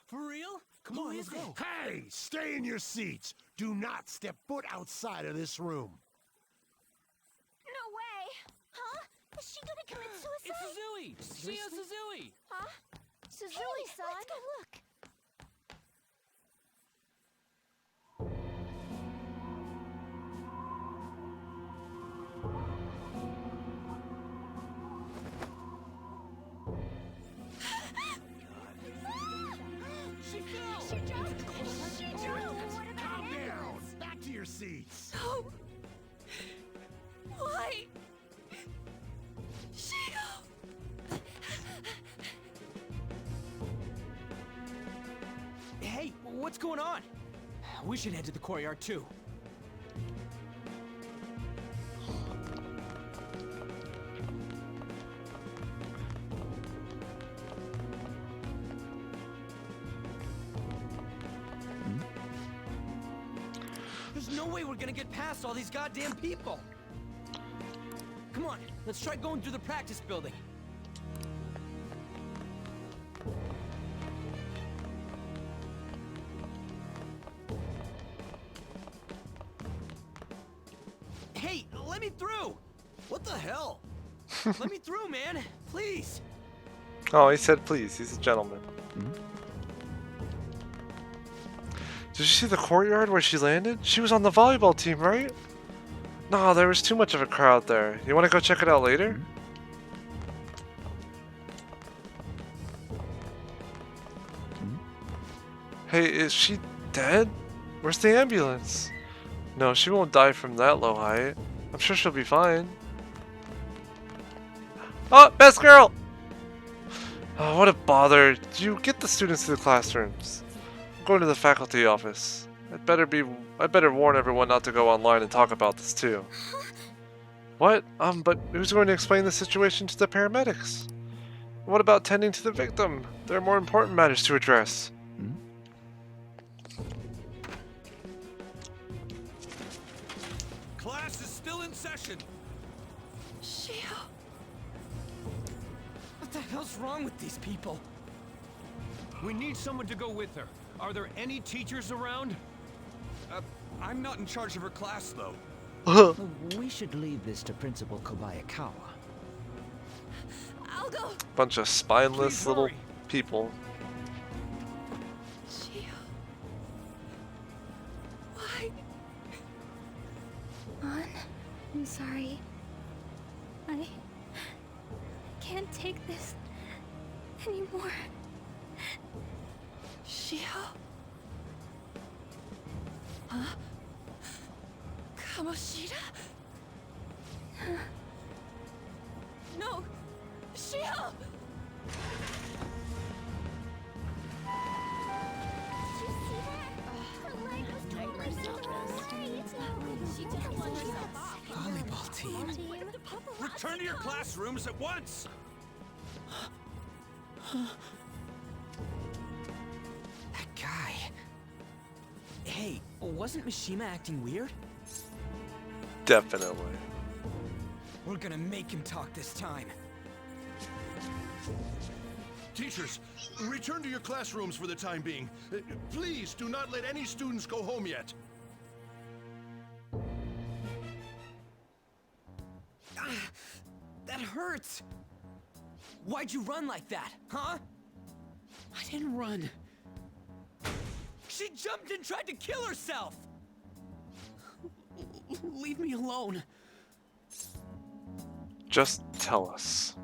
For real? Come on, let's go. Hey! Stay in your seats! Do not step foot outside of this room. No way! Huh? Is she gonna commit suicide? It's Suzui! Shio Suzui! Huh? Suzui-san? Let's go look. She fell! She jumped! She jumped! What about Calm down! animals? Back to your seats! No! Why? Shio! Hey, what's going on? We should head to the courtyard too. There's no way we're gonna get past all these goddamn people. Come on, let's try going through the practice building. Hey, let me through! What the hell? Let me through, man! Please! Oh, he said please. He's a gentleman. Did you see the courtyard where she landed? She was on the volleyball team, right? No, there was too much of a crowd there. You want to go check it out later? Hey, is she dead? Where's the ambulance? No, she won't die from that low height. I'm sure she'll be fine. Oh, best girl! Oh, what a bother. You get the students to the classrooms. I'm going to the faculty office. I'd better warn everyone not to go online and talk about this too. What? But who's going to explain the situation to the paramedics? What about tending to the victim? There are more important matters to address. Class is still in session. Shio. What the hell's wrong with these people? We need someone to go with her. Are there any teachers around? I'm not in charge of her class, though. We should leave this to Principal Kobayakawa. I'll go. Bunch of spineless Please little hurry. people. Shio. Why? An, I'm sorry. I can't take this anymore. Shio? Huh? Kamoshida? No! Shio! Volleyball team. Return to your classrooms at once! That guy. Hey, wasn't Mishima acting weird? Definitely. We're gonna make him talk this time. Teachers, return to your classrooms for the time being. Please do not let any students go home yet. That hurts. Why'd you run like that, huh? I didn't run. She jumped and tried to kill herself. Leave me alone. Just tell us.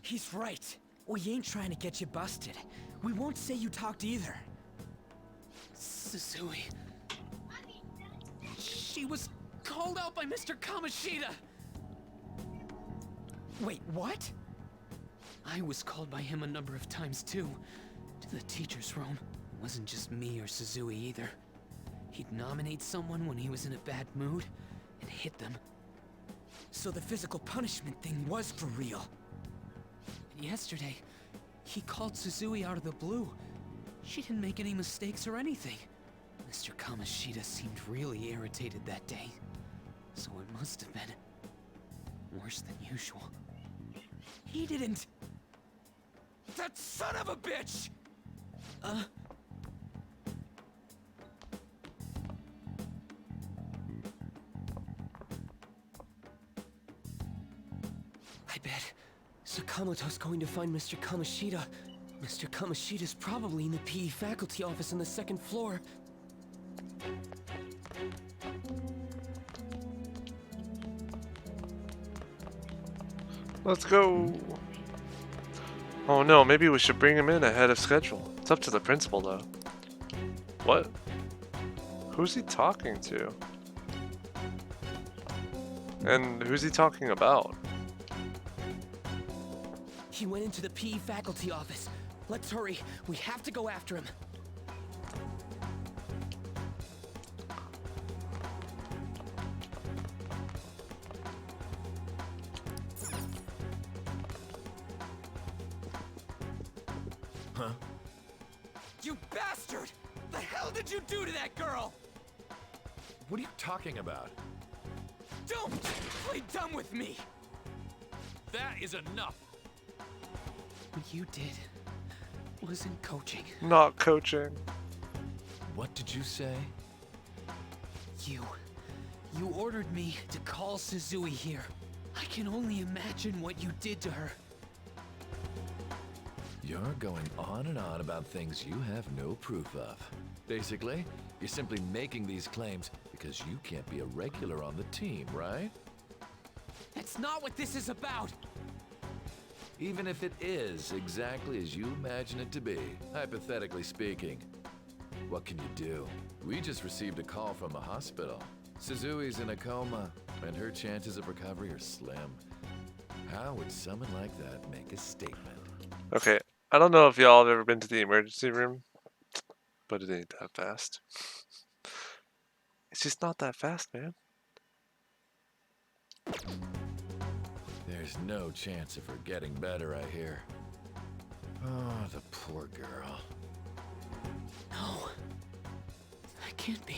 He's right. We ain't trying to get you busted. We won't say you talked either. Suzui. She was called out by Mr. Kamoshida. Wait, what? I was called by him a number of times too. To the teacher's room. It wasn't just me or Suzui either. He'd nominate someone when he was in a bad mood and hit them. So the physical punishment thing was for real. And yesterday, he called Suzui out of the blue. She didn't make any mistakes or anything. Mr. Kamoshida seemed really irritated that day. So it must have been worse than usual. He didn't... That son of a bitch! I bet Sakamoto's going to find Mr. Kamoshida. Mr. Kamoshida's probably in the PE faculty office on the second floor. Let's go. Oh no, maybe we should bring him in ahead of schedule. It's up to the principal though. What? Who's he talking to? And who's he talking about? He went into the PE faculty office. Let's hurry. We have to go after him. Huh? You bastard! The hell did you do to that girl? What are you talking about? Don't play dumb with me! That is enough! What you did wasn't coaching. Not coaching. What did you say? You ordered me to call Suzui here. I can only imagine what you did to her. You're going on and on about things you have no proof of. Basically, you're simply making these claims because you can't be a regular on the team, right? That's not what this is about! Even if it is exactly as you imagine it to be, hypothetically speaking, what can you do? We just received a call from the hospital. Suzui's in a coma, and her chances of recovery are slim. How would someone like that make a statement? Okay, I don't know if y'all have ever been to the emergency room, but it ain't that fast. It's just not that fast, man. There's no chance of her getting better, I hear. Oh, the poor girl. No. That can't be.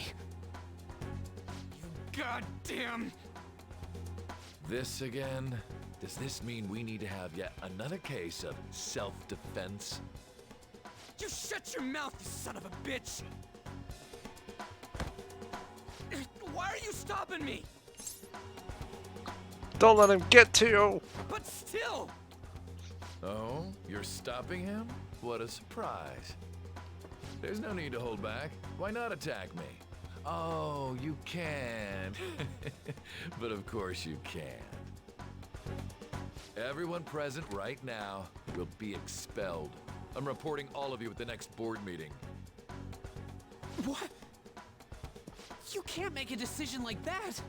You goddamn... This again? Does this mean we need to have yet another case of self-defense? You shut your mouth, you son of a bitch! Why are you stopping me? Don't let him get to you! But still! Oh, you're stopping him? What a surprise. There's no need to hold back. Why not attack me? Oh, you can. But of course you can. Everyone present right now will be expelled. I'm reporting all of you at the next board meeting. What? You can't make a decision like that!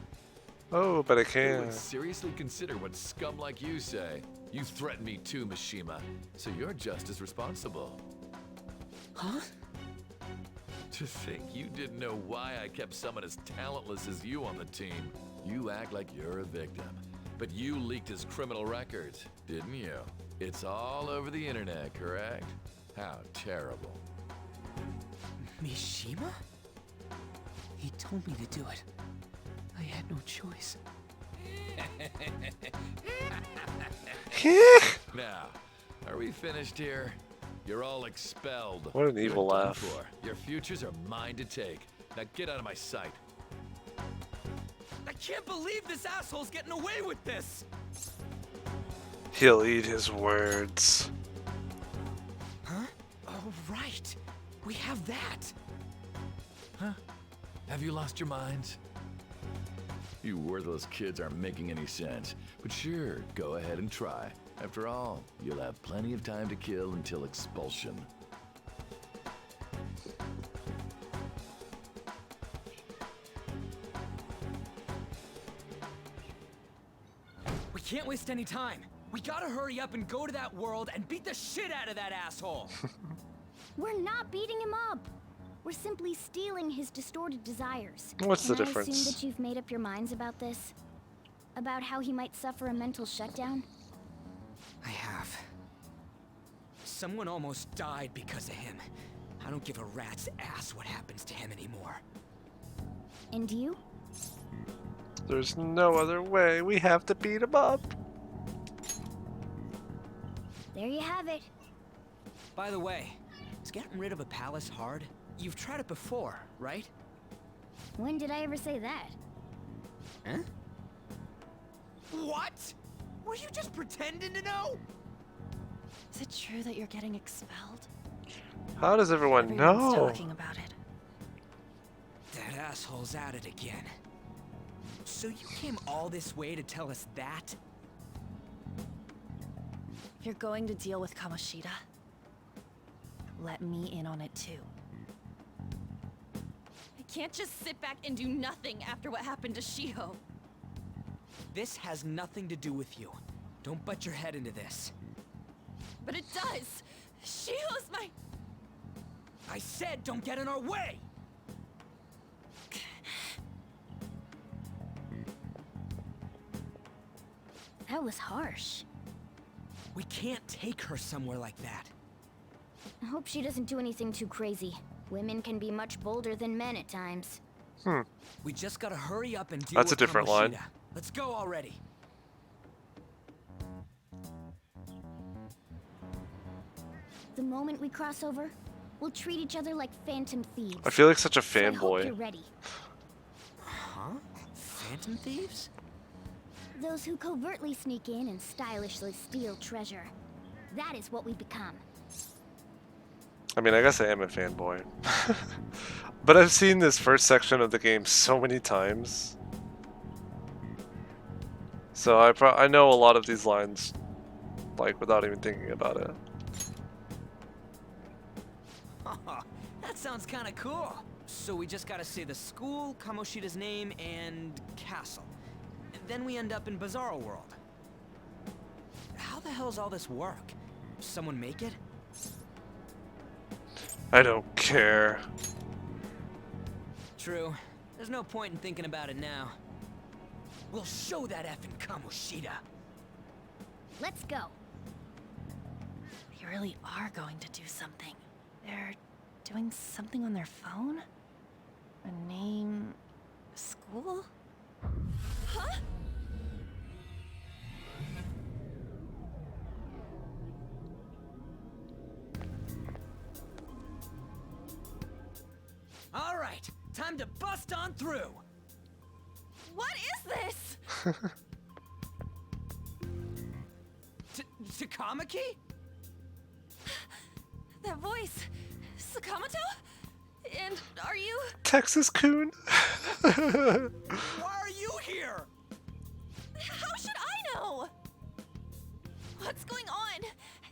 Oh, but I I can. would seriously consider what scum like you say. You threatened me too, Mishima, so you're just as responsible. Huh? To think you didn't know why I kept someone as talentless as you on the team. You act like you're a victim, but you leaked his criminal records, didn't you? It's all over the internet, correct? How terrible. Mishima? He told me to do it. I had no choice. Now, are we finished here? You're all expelled. What an evil You're done laugh. for. Your futures are mine to take. Now get out of my sight. I can't believe this asshole's getting away with this! He'll eat his words. Huh? Oh, right. We have that. Huh? Have you lost your minds? You worthless kids aren't making any sense. But sure, go ahead and try. After all, you'll have plenty of time to kill until expulsion. We can't waste any time. We gotta hurry up and go to that world and beat the shit out of that asshole. We're not beating him up. We're simply stealing his distorted desires. What's the And I difference? assume that you've made up your minds about this? About how he might suffer a mental shutdown? I have. Someone almost died because of him. I don't give a rat's ass what happens to him anymore. And you? There's no other way. We have to beat him up. There you have it. By the way, is getting rid of a palace hard? You've tried it before, right? When did I ever say that? Huh? What? Were you just pretending to know? Is it true that you're getting expelled? How does everyone Everyone's know? talking about it. That asshole's at it again. So you came all this way to tell us that? If you're going to deal with Kamoshida, let me in on it too. I can't just sit back and do nothing after what happened to Shiho. This has nothing to do with you. Don't butt your head into this. But it does! Shiho's my... I said don't get in our way! That was harsh. We can't take her somewhere like that. I hope she doesn't do anything too crazy. Women can be much bolder than men at times. We just gotta hurry up and deal That's a with different line. Kamoshida. Let's go already. The moment we cross over, we'll treat each other like phantom thieves. I feel like such a So I hope you're fanboy. ready. Huh? Phantom thieves? Those who covertly sneak in and stylishly steal treasure. That is what we become. I mean, I guess I am a fanboy. But I've seen this first section of the game so many times. So I know a lot of these lines, like, without even thinking about it. That sounds kinda cool. So we just gotta say the school, Kamoshida's name, and castle. And then we end up in Bizarro World. How the hell's all this work? Someone make it? I don't care. True. There's no point in thinking about it now. We'll show that effing Kamoshida. Let's go. They really are going to do something. They're doing something on their phone? A name... school? Huh? All right, time to bust on through. What is this? Takamaki? That voice... Sakamoto? And are you... Texas Coon? Why are you here? How should I know? What's going on?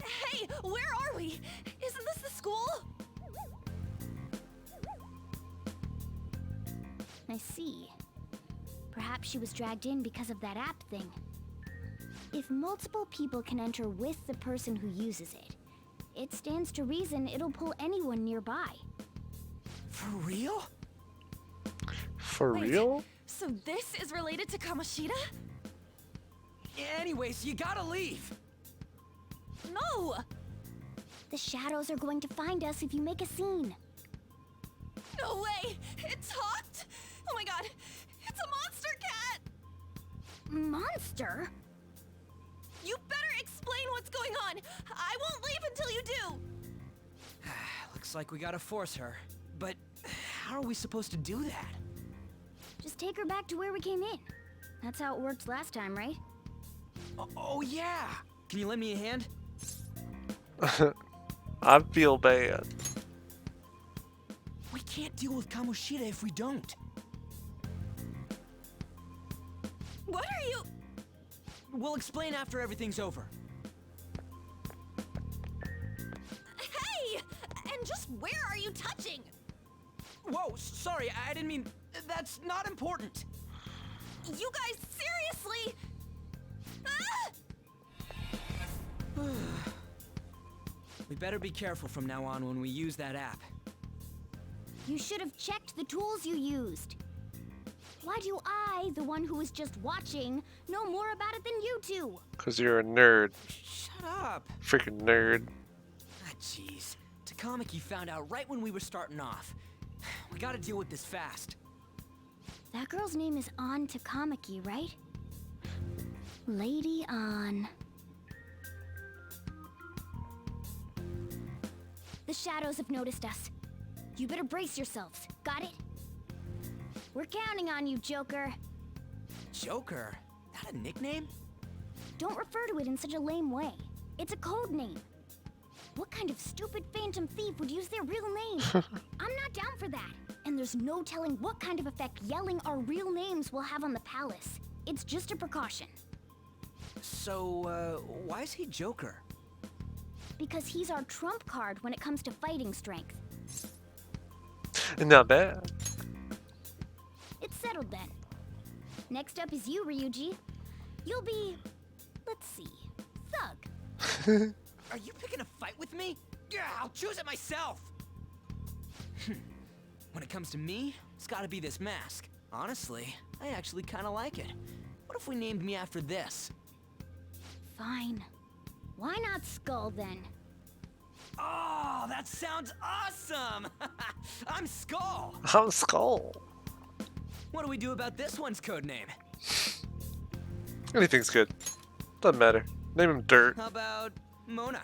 Hey, where are we? Isn't this the school? I see. Perhaps she was dragged in because of that app thing. If multiple people can enter with the person who uses it, it stands to reason it'll pull anyone nearby. For real? For Wait, real? So this is related to Kamoshida? Anyways, you gotta leave. No! The shadows are going to find us if you make a scene. No way! It talked? Oh my god! It's a monster Monster? You better explain what's going on! I won't leave until you do! Looks like we gotta force her. But how are we supposed to do that? Just take her back to where we came in. That's how it worked last time, right? Oh yeah! Can you lend me a hand? I feel bad. We can't deal with Kamoshida if we don't. What are you... We'll explain after everything's over. Hey! And just where are you touching? Whoa, sorry, I didn't mean... That's not important. You guys, seriously? Ah! We better be careful from now on when we use that app. You should have checked the tools you used. Why do I, the one who was just watching, know more about it than you two? Because you're a nerd. Shut up. Freaking nerd. Ah, jeez. Takamaki found out right when we were starting off. We gotta deal with this fast. That girl's name is An Takamaki, right? Lady An. The shadows have noticed us. You better brace yourselves. Got it? We're counting on you, Joker. Joker? That a nickname? Don't refer to it in such a lame way. It's a code name. What kind of stupid phantom thief would use their real name? I'm not down for that. And there's no telling what kind of effect yelling our real names will have on the palace. It's just a precaution. So, why is he Joker? Because he's our trump card when it comes to fighting strength. Not bad. It's settled then. Next up is you, Ryuji. You'll be... let's see... Thug. Are you picking a fight with me? Yeah, I'll choose it myself! When it comes to me, it's gotta be this mask. Honestly, I actually kinda like it. What if we named me after this? Fine. Why not Skull, then? Oh, that sounds awesome! I'm Skull! I'm Skull. What do we do about this one's code name? Anything's good. Doesn't matter. Name him Dirt. How about Mona?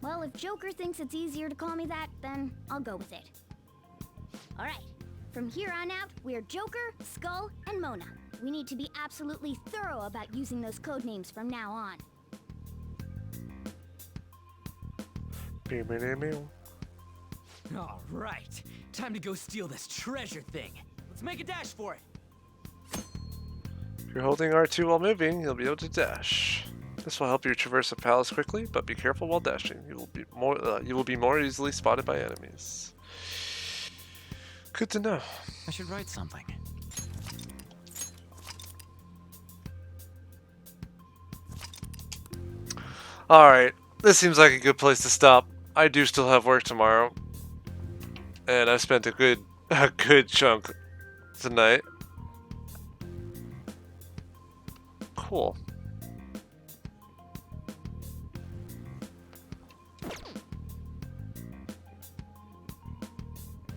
Well, if Joker thinks it's easier to call me that, then I'll go with it. Alright, from here on out, we're Joker, Skull, and Mona. We need to be absolutely thorough about using those code names from now on. All right, time to go steal this treasure thing. Let's make a dash for it. If you're holding R2 while moving, you'll be able to dash. This will help you traverse the palace quickly, but be careful while dashing. You will be more easily spotted by enemies. Good to know. I should write something. Alright, this seems like a good place to stop. I do still have work tomorrow. And I've spent a good chunk tonight. Cool.